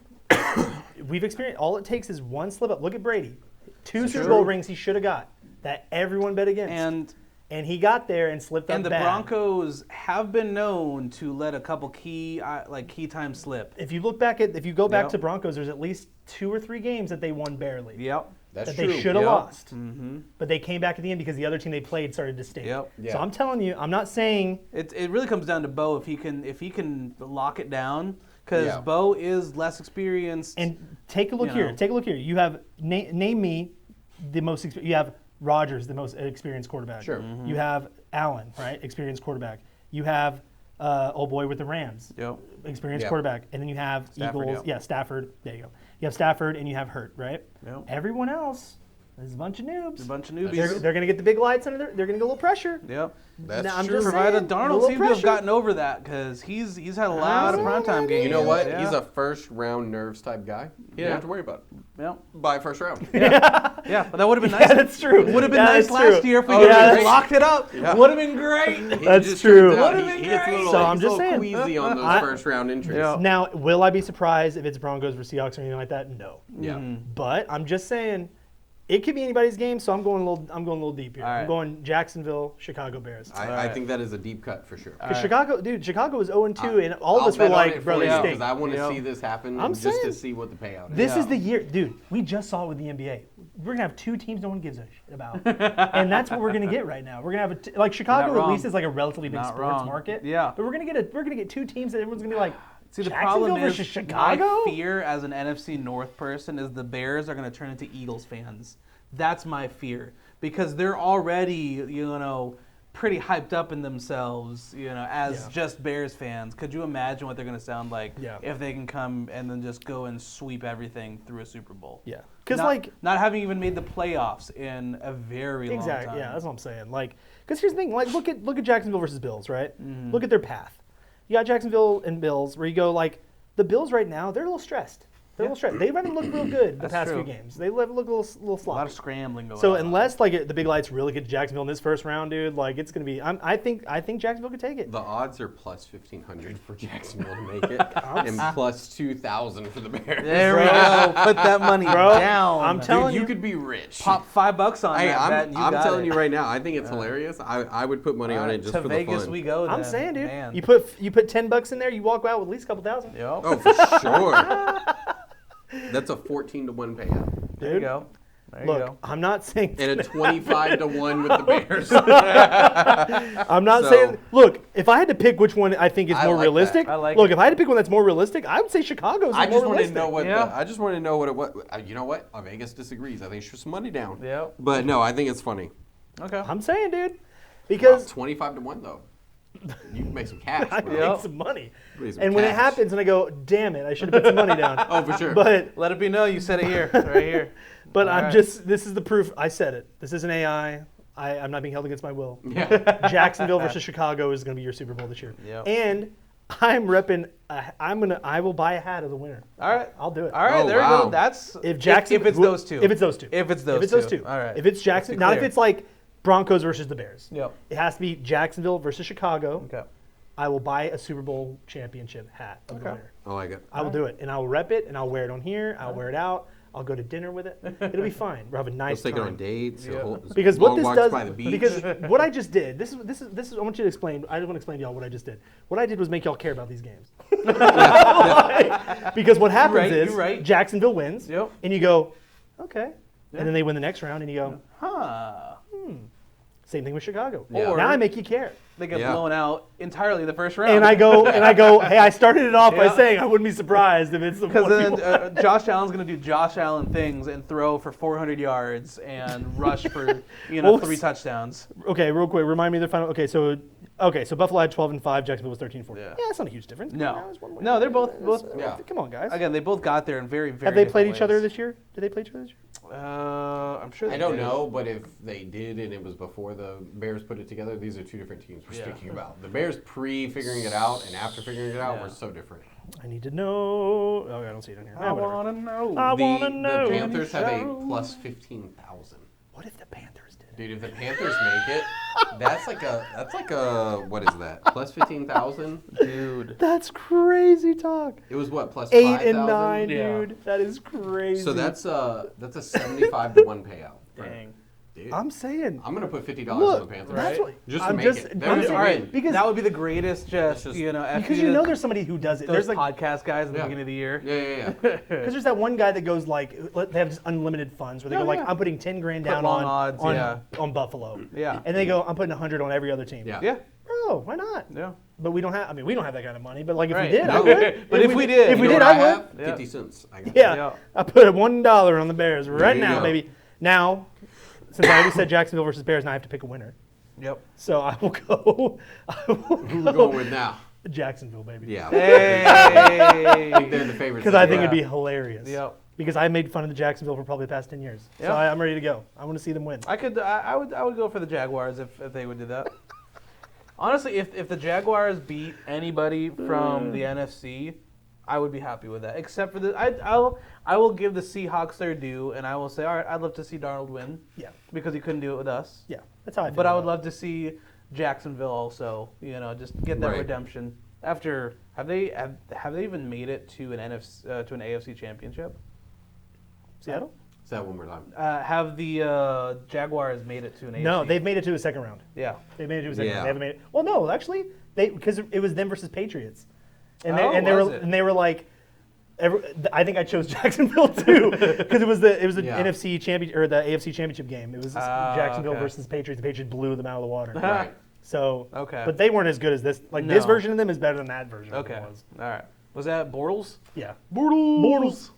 we've experienced, all it takes is one slip up. Look at Brady. 2 Super Bowl rings he should have got that everyone bet against. And he got there and slipped up And the bad. Broncos have been known to let a couple key times slip. If you go back to Broncos, there's at least 2 or 3 games that they won barely. Yep. That's true. They should have lost. But they came back at the end because the other team they played started to stink. Yep. Yeah. So I'm telling you, I'm not saying it really comes down to Bo if he can lock it down. Because Bo is less experienced. And take a look here. Take a look here. You have name me the most. You have Rodgers, the most experienced quarterback. Sure. You have Allen, right, experienced quarterback. You have old boy with the Rams, experienced quarterback, and then you have Stafford, Eagles. Stafford. There you go. You have Stafford and you have Hurt, right? Yep. Everyone else is a bunch of noobs. They're going to get the big lights under there. They're going to get a little pressure. Yep. That's I'm true. just Provided saying, Darnold seems to have gotten over that because he's had a lot of primetime games. You know what? Yeah. He's a first-round nerves type guy. You don't have to worry about it. Yeah. By first round. Yeah, but that would have been nice. Yeah, that's true. It would have been That is nice last true. year if we locked it up. Yeah. Would have been great. That's true. He gets a little, So I'm he's just a little saying. queasy on those first-round entries. Yeah. Now, will I be surprised if it's Broncos versus Seahawks or anything like that? No. Yeah. But I'm just saying, it could be anybody's game. So I'm going a little deep here. All right. I'm going Jacksonville, Chicago Bears. I think that is a deep cut for sure. Because Chicago was 0-2, and all of us were like, bro, they stink. Because I want to see this happen just to see what the payout is. This is the year, dude. We just saw it with the NBA. We're gonna have 2 teams no one gives a shit about, and that's what we're gonna get right now. We're gonna have like Chicago at least is like a relatively big sports market. Yeah. But we're gonna get 2 teams that everyone's gonna be like. See, the problem is Chicago? my fear as an NFC North person is the Bears are going to turn into Eagles fans. That's my fear because they're already, pretty hyped up in themselves, as just Bears fans. Could you imagine what they're going to sound like if they can come and then just go and sweep everything through a Super Bowl? Yeah. Because not having even made the playoffs in a very long time. Yeah, that's what I'm saying. Because here's the thing. Look at Jacksonville versus Bills, right? Look at their path. You got Jacksonville and Bills where you go the Bills right now, they're a little stressed. They haven't looked real good the past few games. They look a little sloppy. A lot of scrambling going on. So unless the big lights really get to Jacksonville in this first round, dude, it's gonna be. I think Jacksonville could take it. The odds are plus 1,500 for Jacksonville to make it, and plus 2,000 for the Bears. There we go. Put that money down. I'm telling you could be rich. Pop $5 on that bet. I'm telling you right now. I think it's hilarious. I would put money on it just for the fun. To Vegas we go. Then. I'm saying, dude. Man. You put $10 in there, you walk out with at least a couple thousand. Yep. Oh, for sure. That's a 14-to-1 payout. There you go. There you Look, go. I'm not saying. And a 25-1 with the Bears. I'm not saying. Look, if I had to pick which one I think is I more like realistic, that. I like look, it. if I had to pick one that's more realistic, I would say Chicago's I more just wanted realistic. to know what. Yeah. I just wanted to know what it was. You know what? Vegas disagrees. I think it's just some money down. Yeah. But no, I think it's funny. Okay. I'm saying, dude, because 25-1 though. You can make some cash. I Bro. make Yep. some money. Make some And when it cash. happens, and I go, damn it, I should have put some money down. Oh, for sure. But Let it be known you said it here, right here. But All I'm right. just, this is the proof. I said it. This isn't AI. I'm not being held against my will. Yeah. Jacksonville versus Chicago is going to be your Super Bowl this year. Yep. And I'm repping, I will buy a hat of the winner. All right. I'll do it. All right, Oh, there you wow. go. That's If Jackson, if it's those two. If it's those two. If it's those If it's those two. two. All right. If it's Jackson, Let's be not if clear. it's like Broncos versus the Bears. Yep. It has to be Jacksonville versus Chicago. Okay. I will buy a Super Bowl championship hat of the Okay. winner. I like it. I will do it, and I'll rep it, and I'll wear it on here. I'll wear it out. I'll go to dinner with it. It'll be fine. We'll have a nice Let's take time. it on dates. Yeah. Because what long this walks does, by the beach. because what I just did, this is. I want you to explain. I just want to explain to y'all what I just did. What I did was make y'all care about these games. Because what happens right, is you're right. Jacksonville wins, Yep. and you go, okay, Yeah. and then they win the next round, and you go, Huh. same thing with Chicago. Yeah. Or- Now I make you care. They get Yeah. blown out entirely in the first round. And I go, hey, I started it off by Yeah. saying I wouldn't be surprised if it's the Because one then people- Josh Allen's going to do Josh Allen things and throw for 400 yards and rush for 3 touchdowns. Okay, real quick, remind me of the final. Okay, so Buffalo had 12-5, Jacksonville was 13-4. Yeah. That's not a huge difference. No. It's one win. No, they're both. Yeah. Come on, guys. Again, they both got there in very, very. Have they played different each other ways. this year? Did they play each other this year? I'm sure. I They don't did. know, but if they did and it was before the Bears put it together, these are two different teams we're Yeah. speaking about. The Bears pre-figuring it out and after figuring it out Yeah. were so different. I need to know. Oh, I don't see it on here. I want to know. I wanna The know. Panthers have a Show. plus 15,000. What if the Panthers did it? Dude, if the Panthers make it, that's like a what is that? Plus 15,000? Dude. That's crazy talk. It was what, plus 8 5,000? and 9, Yeah. dude. That is crazy. So that's a 75-1 payout. Dang. Dude, I'm saying. I'm gonna put $50 on Look, the Panthers. that's what. Just to I'm make just. it. I'm There's just a All right, win. because that would be the greatest. Just just- because you know there's somebody who does it. those There's like podcast guys at the Yeah. beginning of the year. Yeah. because there's that one guy that goes like they have just unlimited funds where they Oh, go like yeah. I'm putting 10 grand Put down long odds, yeah. on Buffalo. Yeah. And they go I'm putting 100 on every other team. Yeah. Yeah. Bro, why not? Yeah. But we don't have. I mean, we don't have that kind of money. But like if Right. we did, I No. would. But if we did, if we You know did, what I would. have? Yeah. 50 cents. I got Yeah. Yeah. I put $1 on the Bears right you now, go. baby. Now, since I already said Jacksonville versus Bears, now I have to pick a winner. Yep. So I will go. Who we're going with now? Jacksonville, baby. Yeah. Hey. I think they're the favorites. Because I think Yeah. it'd be hilarious. Yep. Because I made fun of the Jacksonville for probably the past 10 years. So Yeah. I'm ready to go. I want to see them win. I would go for the Jaguars if they would do that. Honestly, if the Jaguars beat anybody from the NFC, I would be happy with that. Except for I will give the Seahawks their due, and I will say, all right, I'd love to see Darnold win Yeah. because he couldn't do it with us. Yeah. That's how I feel. But I would about love to see Jacksonville also, just get that Right. redemption. After have they even made it to an AFC championship? it. Seattle? Say that one more time. Have the Jaguars made it to an AFC? No, they've made it to a second round. Yeah. They made it to a second Yeah. round. They haven't made it. Well, no, actually, because it was them versus Patriots, and Was it? they were like, I think I chose Jacksonville too because it was the Yeah. NFC champion or the AFC championship game. It was Jacksonville okay. versus Patriots. The Patriots blew them out of the water. Right. So, Okay. but they weren't as good as this. Like this No. version of them is better than that version. Okay. Of it was. All right. Was that Bortles? Yeah. Bortles.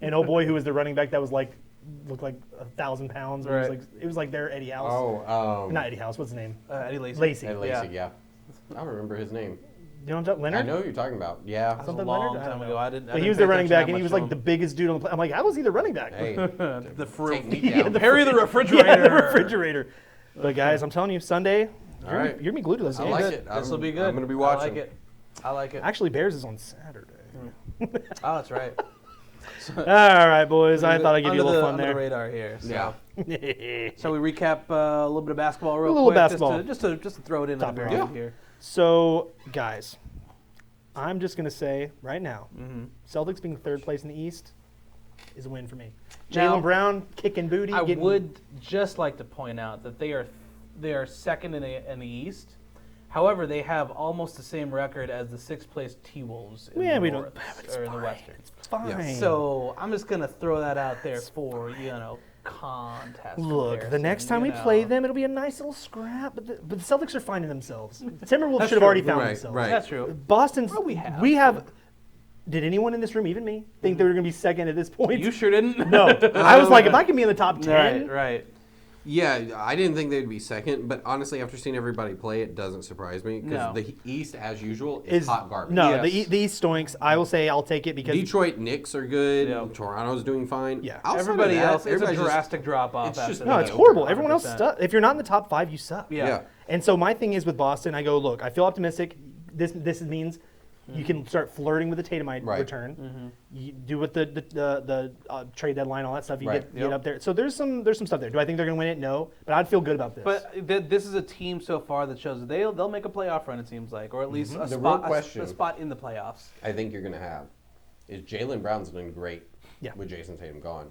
And oh boy, who was the running back that was like looked like 1,000 pounds? Or Right. it was like their Eddie House. Oh, Not Eddie House. What's his name? Eddie Lacy. Lacey. Ed You Lacy, yeah. I don't remember his name. know what I'm talking? Leonard. I know who you're talking about. Yeah. That was a Something long Leonard? I time don't ago. know. I didn't. But he was the running back, and he was like the biggest dude on the planet. I'm like, how was he the running back? Hey. the Take me down. Harry the refrigerator. Yeah, the refrigerator. But guys, I'm telling you, Sunday, All right. you're gonna be glued to those I games. like Good. it. This will be I'm good. gonna be watching. I like it. I like it. Actually, Bears is on Saturday. Oh, that's right. All right, boys. I thought I'd give you a Under little the- fun under there. the radar here. So. Yeah. Shall we recap a little bit of basketball real A little quick? basketball. Just to throw it in at Top the it very off. end here. So, guys, I'm just gonna say right now, Mm-hmm. Celtics being third place in the East is a win for me. Now, Jaylen Brown kicking booty. I getting- would just like to point out that they are second in the East. However, they have almost the same record as the sixth place T-Wolves in Yeah, the we North, don't. It's or in the fine. Western. It's fine. So I'm just gonna throw that out there for contest. Look, the next time we comparison, play you know. them, it'll be a nice little scrap. But the Celtics are finding themselves. Timberwolves should have already found Right, themselves. right. That's true. Boston's. Well, we have. Did anyone in this room, even me, think they were going to be second at this point? You sure didn't? No. I was like, if I can be in the top 10. Right. Yeah, I didn't think they'd be second, but honestly, after seeing everybody play, it doesn't surprise me because No. the East, as usual, is hot garbage. No, Yes. the East stinks. I will say I'll take it because Detroit Knicks are good. Yep. Toronto's doing fine. Yeah. Outside of Everybody that, else, it's a everybody's just- drastic drop off. it's just- no, it's Yeah, horrible. Everyone else 100%. sucks. If you're not in the top 5, you suck. Yeah. And so my thing is with Boston, I go, look, I feel optimistic. This means you can start flirting with the Tatumite Right. return. You do with the trade deadline, all that stuff. You Right. get up there. So there's some stuff there. Do I think they're going to win it? No, but I'd feel good about this. But this is a team so far that shows that they'll make a playoff run. It seems like, or at least a The real spot question- a spot in the playoffs. I think you're going to have is Jaylen Brown's doing great Yeah. with Jason Tatum gone.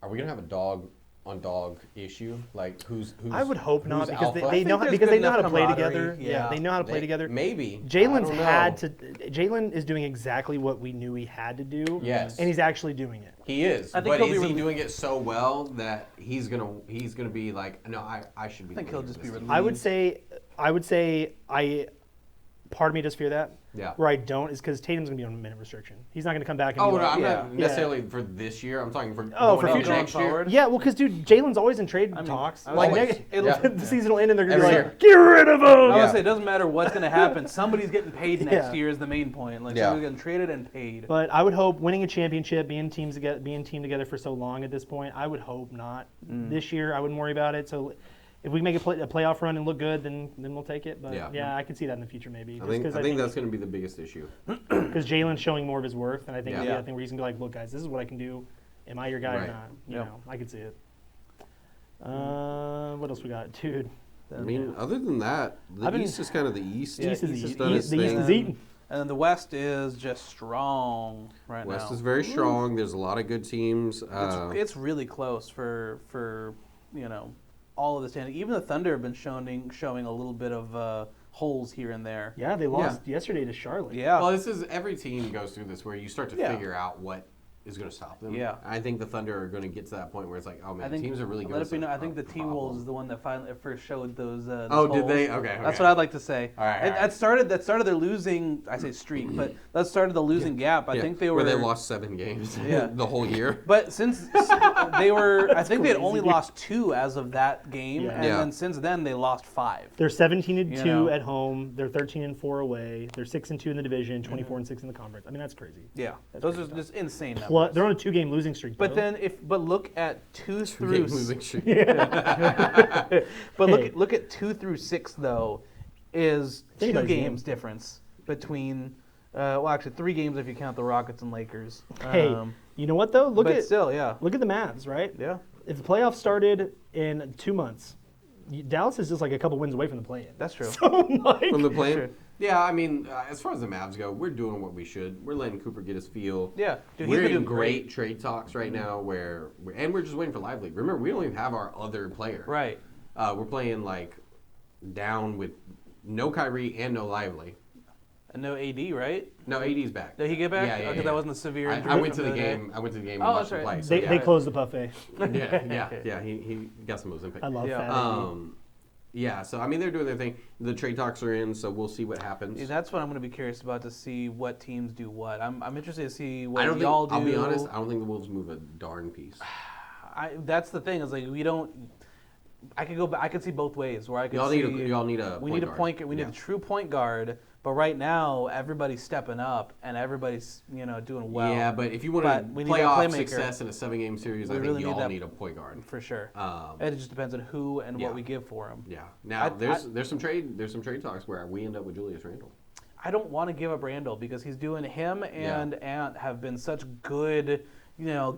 Are we going to have a dog on dog issue? Like who's I would hope not who's because alpha? they know there's because good they know how to enough play camaraderie. together. Yeah, they know how to play together. Maybe. Jalen's I don't know. had to. Jalen is doing exactly what we knew he had to do. Yes. and he's actually doing it. He is. I think But he'll is be he rele- doing it so well that he's gonna be like, no, I should be. I think the he'll leader just of be this team." relieved. I would say part of me does fear that. Yeah. Where I don't is because Tatum's gonna be on a minute restriction. He's not gonna come back and Oh be no, like, I'm Yeah. not necessarily for this year. I'm talking for Oh, going for into future. next year. Forward. yeah, well, because dude, Jalen's always in trade I mean, talks. I was Like always. the season will end and they're gonna Every be year. like, get rid of him. I Yeah. would say it doesn't matter what's going to happen. Somebody's getting paid next Yeah. year is the main point. Like Yeah. somebody's getting traded and paid. But I would hope winning a championship, being team together for so long at this point, I would hope not. This year, I wouldn't worry about it. So if we make a playoff run and look good, then we'll take it. But Yeah. I can see that in the future maybe. I think that's going to be the biggest issue. because Jalen's showing more of his worth, and I think Yeah. it'll be that thing where he's gonna be like, look, guys, this is what I can do. Am I your guy or Right. not? You Yep. know, I can see it. What else we got, dude? I mean, other than that, the I've been- East is kind of the East. Yeah, East is East the is done its East thing. is eating. And then the West is just strong right now. West is very strong. There's a lot of good teams. It's really close for all of the standing. Even the Thunder have been showing a little bit of holes here and there. Yeah, they lost yesterday to Charlotte. Yeah. Well, this is every team goes through this where you start to Yeah. figure out what is going to stop them. Yeah. I think the Thunder are going to get to that point where it's like, oh man, I think teams are really good. Let it be at known, I some think the T-Wolves problem. is the one that finally first showed those. Oh, did holes. they? Okay. That's what I'd like to say. All right, all right. That started their losing. I say streak, but that started the losing gap. I Yeah, think they were. where they lost 7 games Yeah. the whole year. But since they were, I think they had crazy, only dude. lost 2 as of that game, Yeah. and Yeah. then since then they lost 5. They're 17-2 You know. at home. They're 13-4 away. They're 6-2 in the division, 24-6 in the conference. I mean, that's crazy. Yeah, those are just insane numbers. Plus, they're on a 2-game losing streak. But though. then look at 2 through Game losing streak. but Hey. look at 2 through 6 though is Think 2 about his games difference between well actually 3 games if you count the Rockets and Lakers. Hey, you know what though? Look but at still, yeah. look at the Mavs, right? Yeah. If the playoffs started in 2 months, Dallas is just like a couple wins away from the play-in. That's true. So, like, From the plane? Sure. Yeah, I mean, as far as the Mavs go, we're doing what we should. We're letting Cooper get his feel. Yeah. Dude, he's We're been in doing great trade talks right now and we're just waiting for Lively. Remember, we don't even have our other player. Right. We're playing like down with no Kyrie and no Lively. And no AD, right? No, AD's back. Did he get back? Yeah, yeah, Okay, yeah. that wasn't a severe injury. I went to from the other day. game. I went to the game Oh, and watched that's him right. play. So they, yeah. they closed the buffet. yeah. He got some Ozempic. I love Yeah. Fat AD. Yeah, so I mean they're doing their thing. The trade talks are in, so we'll see what happens. Yeah, that's what I'm going to be curious about to see what teams do what. I'm interested to see I what don't y'all think. do. I'll be honest. I don't think the Wolves move a darn piece. That's the thing is like we don't. I could go. I could see both ways. Where I could Y'all see need a. we need a guard. point. We need a true point guard. But right now, everybody's stepping up and everybody's doing well. Yeah, but if you want But to we need that playoff playmaker. success in a 7-game series, We I think really you need all that- need a point guard. for sure. Um, And it just depends on who and yeah. what we give for him. Yeah. Now I- there's some trade talks where we end up with Julius Randle. I don't want to give up Randall because he's doing him and Ant have been such good,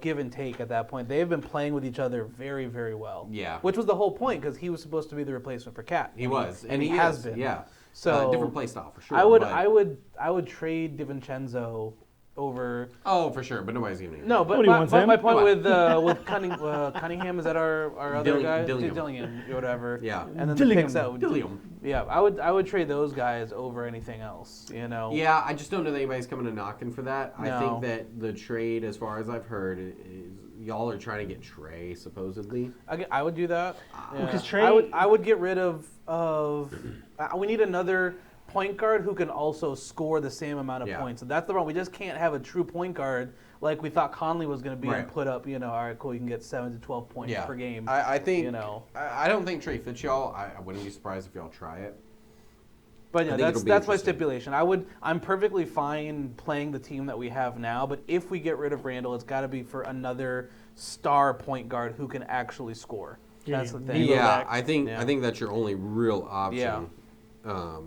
give and take at that point. They've been playing with each other very, very well. Yeah. Which was the whole point because he was supposed to be the replacement for Cat. He was, and he has is, been. Yeah. So different play style for sure. I would, but- I would trade DiVincenzo over. Oh, for sure, but nobody's even. No, but Nobody wants him. my point Come with Cunningham is that our other guy Dillingham. or whatever. Yeah. And then Dillingham. the picks out. Dillingham. Yeah, I would trade those guys over anything else. Yeah, I just don't know that anybody's coming to knocking for that. I No. think that the trade, as far as I've heard, is y'all are trying to get Trey supposedly. I would do that. Because Trey, I would get rid of we need another point guard who can also score the same amount of points. And that's the problem. We just can't have a true point guard like we thought Conley was going to be and put up, all right, cool, you can get 7 to 12 points per game. I think, I don't think Trey fits y'all. I wouldn't be surprised if y'all try it. But yeah, that's my stipulation. I'm perfectly fine playing the team that we have now, but if we get rid of Randall, it's got to be for another star point guard who can actually score. That's the thing. Yeah, I think that's your only real option. Yeah.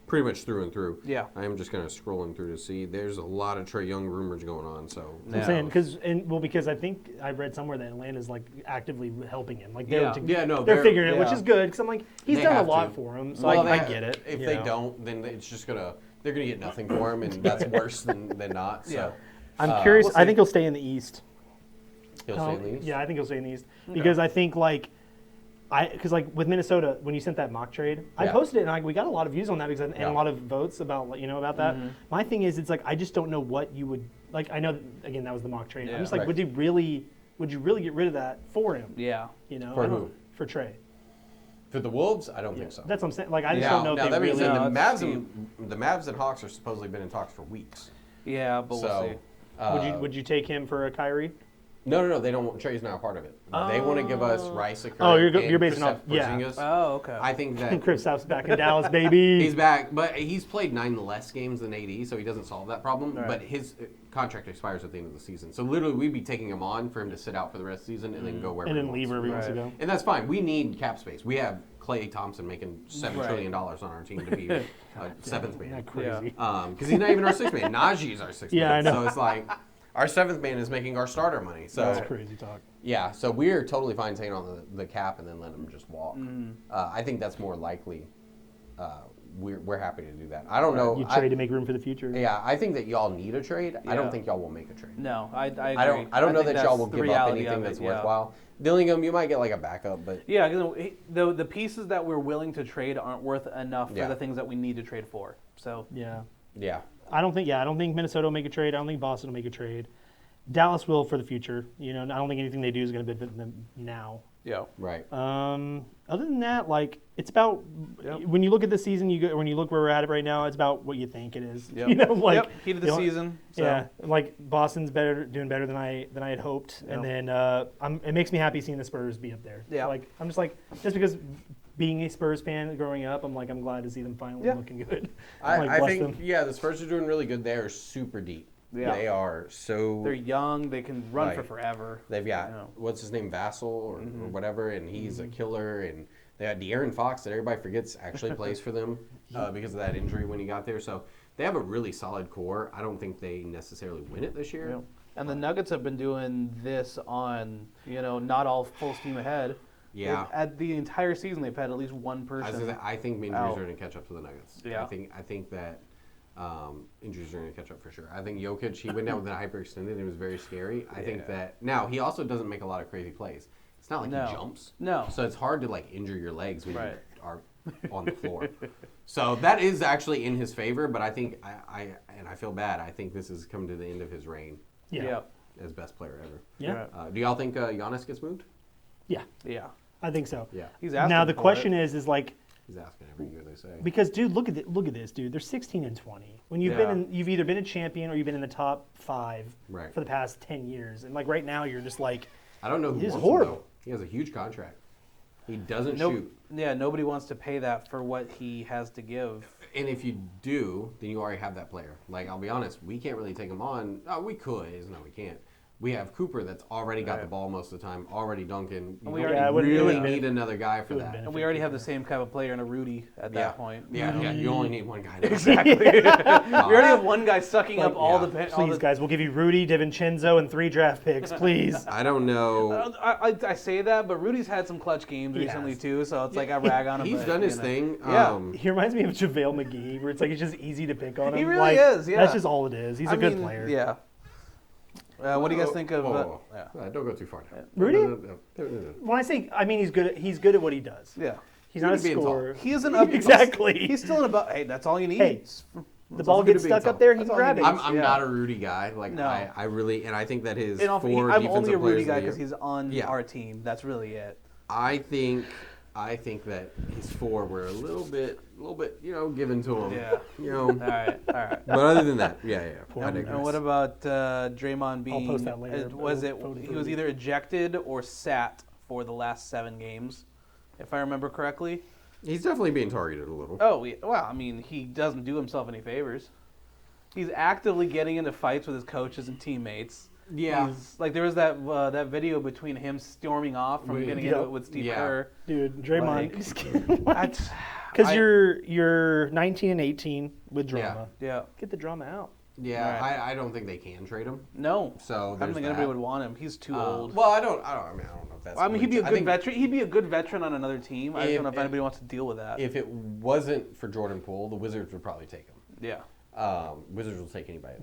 Pretty much through and through. Yeah. I am just kind of scrolling through to see. There's a lot of Trae Young rumors going on. So I'm saying because I think I read somewhere that Atlanta's like actively helping him. Like they're figuring it, which is good because I'm like he's done a lot for him. So I get it. If they don't, then it's just they're gonna get nothing for him, and that's worse than not. So yeah. I'm curious. I think he'll stay in the East. He'll stay in the East. Yeah, I think he'll stay in the East because I think because with Minnesota, when you sent that mock trade, I posted it and we got a lot of views on that because and a lot of votes about about that. Mm-hmm. My thing is, it's like I just don't know what you would like. I know again that was the mock trade. Yeah. I'm just like, would you really get rid of that for him? Yeah, for who? For Trey. For the Wolves, I don't think so. That's what I'm saying. Like I just don't know. Now that being said, the Mavs and Hawks are supposedly been in talks for weeks. Yeah, but we'll see. Would you take him for a Kyrie? No, they don't want. Trey's not a part of it. They want to give us Rice. You're basing off. Porzingis. Oh, okay. I think that Kristaps back in Dallas, baby. He's back, but he's played 9 less games than AD, so he doesn't solve that problem. Right. But his contract expires at the end of the season, so literally we'd be taking him on for him to sit out for the rest of the season and then go wherever. And then leave wherever he wants to Right. go. And that's fine. We need cap space. We have Klay Thompson making $7 trillion on our team to be a 7th man. Not crazy. Because he's not even our 6th man. Najee's our 6th man. I know. So it's like our 7th man is making our starter money. So That's crazy talk. Yeah, so we're totally fine staying on the cap and then letting him just walk. I think that's more likely. We're happy to do that. I don't know. You trade to make room for the future. Yeah, I think that y'all need a trade. Yeah. I don't think y'all will make a trade. No, I agree. I don't know that y'all will give up anything that's worthwhile. Dillingham, you might get like a backup, but yeah, the pieces that we're willing to trade aren't worth enough for the things that we need to trade for. So yeah. I don't think Minnesota will make a trade. I don't think Boston will make a trade. Dallas will for the future. I don't think anything they do is going to benefit them now. Yeah. Right. Other than that, it's about when you look at the season, when you look where we're at right now, it's about what you think it is. Yep. Heat of the season. So. Yeah. Boston's doing better than I had hoped, and then it makes me happy seeing the Spurs be up there. Yeah. I'm just because being a Spurs fan growing up, I'm glad to see them finally looking good. I think the Spurs are doing really good. They are super deep. Yeah. They are so. They're young. They can run for forever. They've got what's his name, Vassell or whatever, and he's a killer. And they got De'Aaron Fox that everybody forgets actually plays for them because of that injury when he got there. So they have a really solid core. I don't think they necessarily win it this year. Yeah. And the Nuggets have been doing this on not all full steam ahead. Yeah. At the entire season, they've had at least one person. I think injuries are going to catch up to the Nuggets. Yeah. I think that. Injuries are going to catch up for sure. I think Jokic, he went down with an hyperextended. It was very scary. I think that now he also doesn't make a lot of crazy plays. It's not like he jumps. No. So it's hard to injure your legs when you are on the floor. So that is actually in his favor. But I think I feel bad. I think this is coming to the end of his reign. Yeah. As best player ever. Yeah. Do y'all think Giannis gets moved? Yeah. Yeah. I think so. Yeah. He's asking now the question is he's asking every year, they say. Because, dude, look at this, dude. They're 16-20. When you've either been a champion or you've been in the top 5 for the past 10 years, and right now you're just I don't know who he's wants horrible. him, though. He has a huge contract. He doesn't shoot. Yeah, nobody wants to pay that for what he has to give. And if you do, then you already have that player. I'll be honest, we can't really take him on. Oh, we could. No, we can't. We have Cooper that's already got the ball most of the time, already dunking. You don't really need another guy for that. And we already have the same kind of player in a Rudy at that point. Yeah, you only need one guy. Exactly. We already have one guy sucking up all the... Please, guys, we'll give you Rudy, DiVincenzo, and 3 draft picks, please. I don't know. I say that, but Rudy's had some clutch games recently, too, so it's I rag on him. He's done his thing. He reminds me of JaVale McGee, where it's it's just easy to pick on him. He really is, That's just all it is. He's a good player. Yeah. What do you guys think of? Don't go too far now. Rudy? No. When I say, he's good. He's good at what he does. Yeah. He's not a scorer. He isn't exactly. He's still in about. Hey, that's all you need. Hey, the ball gets stuck up there, he can grab it. I'm not a Rudy guy. Like No. I really, and I think that his I'm four only defensive a Rudy players guy of the because year- he's on Yeah. our team. That's really it. I think that his four were a little bit, given to him. Yeah. All right. But other than that, yeah. I And digress. what about Draymond being? post that later, Was it? voted He for was Rudy. either ejected or sat for the last 7 games, if I remember correctly. He's definitely being targeted a little. Oh, well, I mean, he doesn't do himself any favors. He's actively getting into fights with his coaches and teammates. Yeah. Like there was that video between him storming off from getting into it with Steve Kerr. Dude, Draymond. Like, Because you're 19 and 18 with drama. Yeah. Get the drama out. Yeah, Right. I don't think they can trade him. No. So I don't there's think that. anybody would want him. He's too old. Well, I don't know if that's. I mean, he'd be a I good think veteran. He'd be a good veteran on another team. I don't know if If- anybody wants to deal with that. If it wasn't for Jordan Poole, the Wizards would probably take him. Yeah. Wizards will take anybody.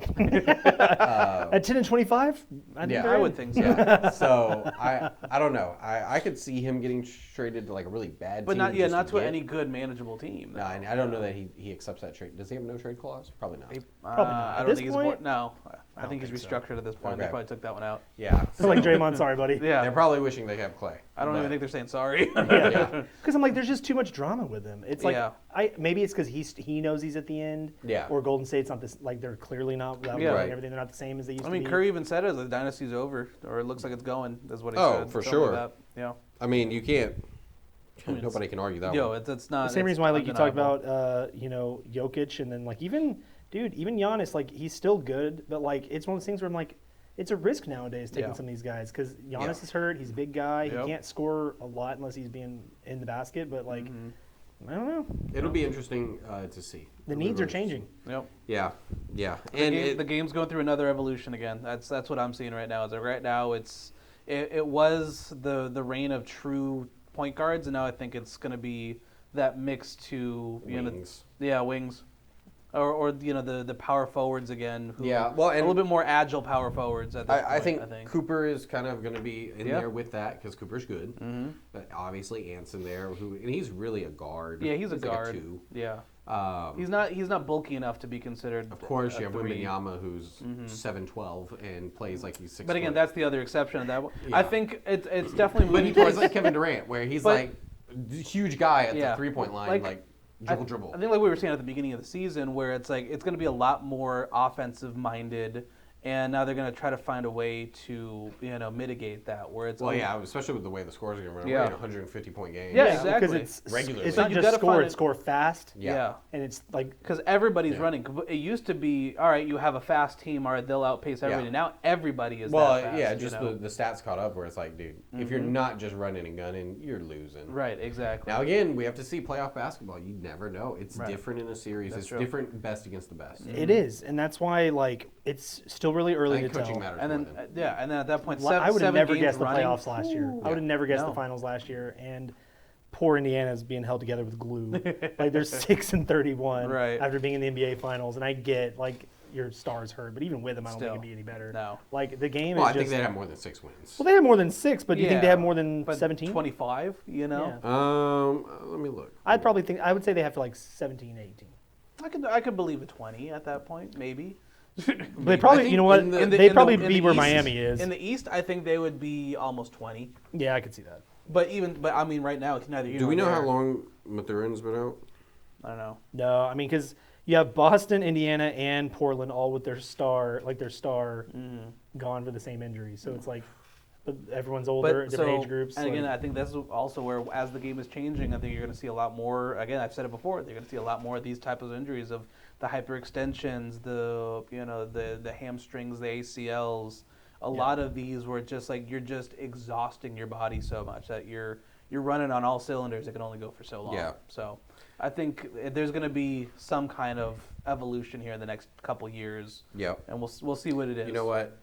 At 10 and 25? I think Yeah, they're I in. would think so. Yeah. So I don't know. I could see him getting traded to like a really bad But team. not just to get- any good manageable team. No, I don't know that he accepts that trade. Does he have a no trade clause? Probably not. Probably not. I At don't this think point? he's no. I don't think he's think so. restructured at this point. They Okay. probably took that one out. Yeah. So like Draymond, sorry, buddy. Yeah. They're probably wishing they have Clay. I don't even but- think they're saying sorry. Yeah. Because I'm like, there's just too much drama with him. It's like, Yeah. maybe it's because he knows he's at the end. Yeah. Or Golden State's not this, like they're clearly not, without Yeah. winning Right. everything, they're not the same as they used I to mean, be. Curry even said it. The dynasty's over, or it looks like it's going. Is what he Oh, said. for something like sure. that. Yeah. I mean, you can't. mean, Nobody can argue that Yo, one. it's not The same it's reason why, like you talked undeniable. about, Jokic, and then like even Giannis, like he's still good, but like it's one of those things where I'm like, it's a risk nowadays taking Yeah. some of these guys because Giannis Yeah. is hurt. He's a big guy. Yep. He can't score a lot unless he's being in the basket. But like, I don't know. It'll be interesting to see. The It'll be needs are really changing. Yep. Yeah. The, And the game's going through another evolution again. That's what I'm seeing right now. Is that right now it was the reign of true point guards, and now I think it's going to be that mix to wings. wings, or the power forwards again. Who Yeah, well, a and- little bit more agile power forwards at this I point. think Cooper is kind of going to be in Yeah. there with that because Cooper's good. Mm-hmm. But obviously Ant's in there, and he's really a guard. Yeah, he's a like guard. 2. Yeah, Um, he's not bulky enough to be considered. of course, a you have 3. Wembanyama, who's 7'12" and plays like he's 6. But again, that's the other exception of that one. Yeah. I think it's definitely But moving he plays towards like Kevin Durant, where he's But- like huge guy at Yeah. the 3-point line, Like, dribble. I think like we were saying at the beginning of the season, where it's like it's going to be a lot more offensive minded, and now they're going to try to find a way to mitigate that. Where it's Well, yeah, especially with the way the scores are going to run. Yeah. We're in a 150-point game. Yeah, Because exactly. it's Regularly. It's So not you just gotta score; find it's it- score fast, Yeah. and it's like because everybody's Yeah. running. It used to be all right. You have a fast team, all right, they'll outpace everybody. Yeah. Now everybody is Well, that fast. yeah, just the stats caught up where it's like, dude, if you're not just running and gunning, you're losing. right, exactly. Now, again, we have to see playoff basketball. You never know. It's Right. different in a series. That's it's true. different best against the best. it is, and that's why like it's still really I early think to coaching tell. matters and more then than. and then at that point, I would have 7 never games guessed the running. playoffs last year. I would have Yeah. never guessed No. the finals last year, and poor Indiana's being held together with glue. Like they're 6-31 Right. after being in the NBA finals, and I get like your stars hurt, but even with them, I don't think Still. it'd be any better. No. Like the game Well, is I think just. they'd have more than 6 wins. Well, they have more than 6, but do you think they Yeah, have more than But 17? 25, Yeah. Let me look. I would say they have to like 17, 18. I could believe a 20 at that point, maybe. They probably, think you know what? in the- They'd probably in be the where East- Miami is. In the East, I think they would be almost 20. Yeah, I could see that. But I mean, right now it's neither here. Do we nor know how there. long Mathurin's been out? I don't know. No, I mean, because you have Boston, Indiana, and Portland all with their star gone for the same injury. So it's like, but everyone's older, But different so, age groups. and again, like- I think that's also where, as the game is changing, I think you're going to see a lot more. Again, I've said it before. You're going to see a lot more of these types of injuries of the hyperextensions, the hamstrings, the ACLs. A lot of these where it's just like you're just exhausting your body so much that you're running on all cylinders. It can only go for so long. Yeah. So I think there's going to be some kind of evolution here in the next couple years, Yep. and we'll see what it is. You know what?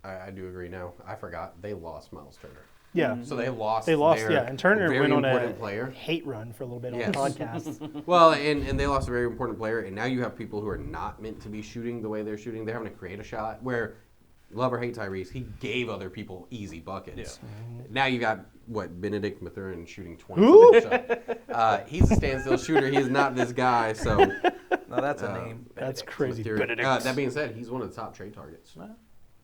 I do agree now. I forgot. They lost Miles Turner. yeah. So they lost. They lost, their yeah, and Turner very went on a important player. hate run for a little bit Yes. on podcasts. Well, and they lost a very important player, and now you have people who are not meant to be shooting the way they're shooting. They're having to create a shot where, love or hate Tyrese, he gave other people easy buckets. Now you got, Benedict Mathurin shooting 20. Who? So, he's a standstill shooter. He is not this guy. So Now that's a name. That's Benedict. crazy. Mysterio. Benedict. That being said, he's one of the top trade targets.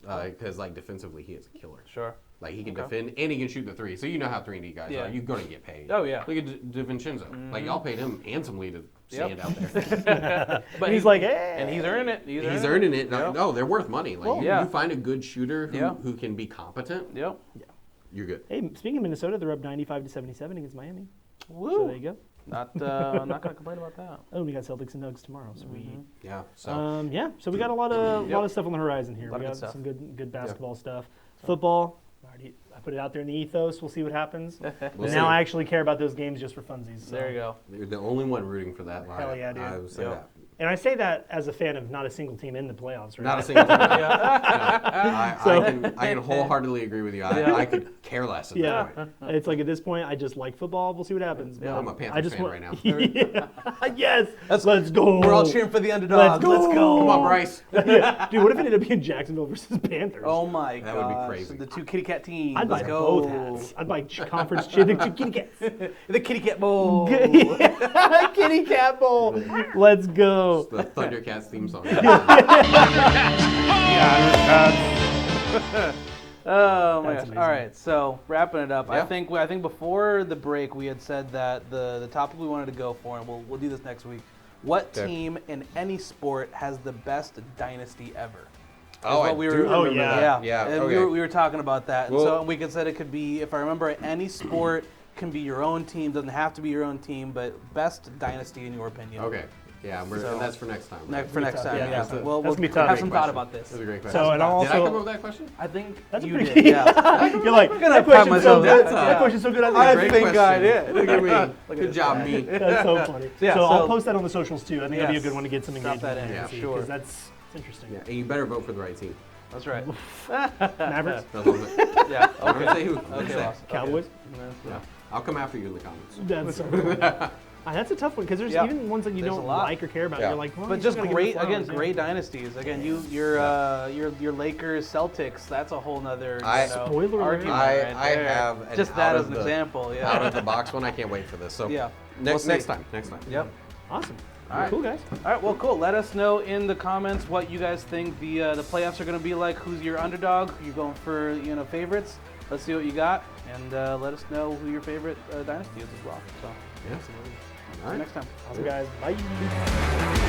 Because like defensively, he is a killer. Sure. Like he can defend and he can shoot the three. So you know how 3D guys are. You're gonna get paid. Oh yeah. Look at DiVincenzo. Like y'all paid him handsomely to stand out there. But he's like, hey. And he's earning it. He's earning it. No, they're worth money. Like you find a good shooter who can be competent. Yep. Yeah. You're good. Hey, speaking of Minnesota, they're up 95-77 against Miami. Woo. So there you go. Not gonna complain about that. Oh, we got Celtics and Nugs tomorrow. So Yeah. So so we got a lot of stuff on the horizon here. We got stuff. some good basketball stuff. Football. I put it out there in the ethos. We'll see what happens. Now I actually care about those games just for funsies. So. There you go. You're the only one rooting for that line. Hell yeah, dude. I would say that. And I say that as a fan of not a single team in the playoffs, right? Not a single team. I can wholeheartly agree with you. I could care less at that point. It's like at this point, I just like football. We'll see what happens. Yeah, I'm a Panthers fan right now. Yes, let's go. We're all cheering for the underdog. Let's go. Come on, Bryce. Dude, what if it ended up being Jacksonville versus Panthers? Oh my god. That would be crazy. The two kitty cat teams. I'd buy Let's go. both hats. I'd buy conference cheer, the two kitty cats. The kitty cat bowl. Kitty cat bowl. Let's go. The Thundercats theme song. Oh my That's gosh! amazing. All right, so wrapping it up, Yeah. I think before the break we had said that the topic we wanted to go for, and we'll do this next week. What team in any sport has the best dynasty ever? Oh, I we do were, remember yeah, that. Yeah, and okay. we were talking about that, and Well- so we could said it could be, if I remember, any sport can be your own team, doesn't have to be your own team, but best dynasty in your opinion. Okay. Yeah, and that's for next time. Right? For next time, Yeah, yeah. that's we'll gonna be tough. have some Great thought question. about this. That's a great question. So, and I'll Did I also- come up with that question? I think That's you pretty did, yeah. You're like, gonna that pat question's so myself good. down. That question's so good. I Great think I question. did. Look at me. Look Good at job, that. me. That's so funny. Yeah, so I'll so- post that on the socials too. I think that'd be a Yes. good one to get some Drop engagement. that in, Yeah, sure. Because that's interesting. Yeah, and you better vote for the right team. That's right. Mavericks, That's what I'm saying. Yeah. I'm gonna say who. Okay. Ross. Cowboys. Yeah. I'll come after you in the comments. That's so cool. That's a tough one because there's Yeah. even ones that you There's don't a lot. like or care about. Yeah. You're like, well, But you just gotta give great, them again, flowers, great dynasties. Again, your Lakers, Celtics. That's a whole nother Spoiler alert. argument. I right there. have an just that out as of an the- example. Yeah. Out of the box one. I can't wait for this. So Yeah. next We'll see. time. Yep. Awesome. All right. Cool guys. All right. Well, cool. Let us know in the comments what you guys think the playoffs are going to be like. Who's your underdog? Who you going for? Favorites. Let's see what you got, and let us know who your favorite dynasty is as well. So. Yeah. See All right. you next time. Awesome guys. Bye.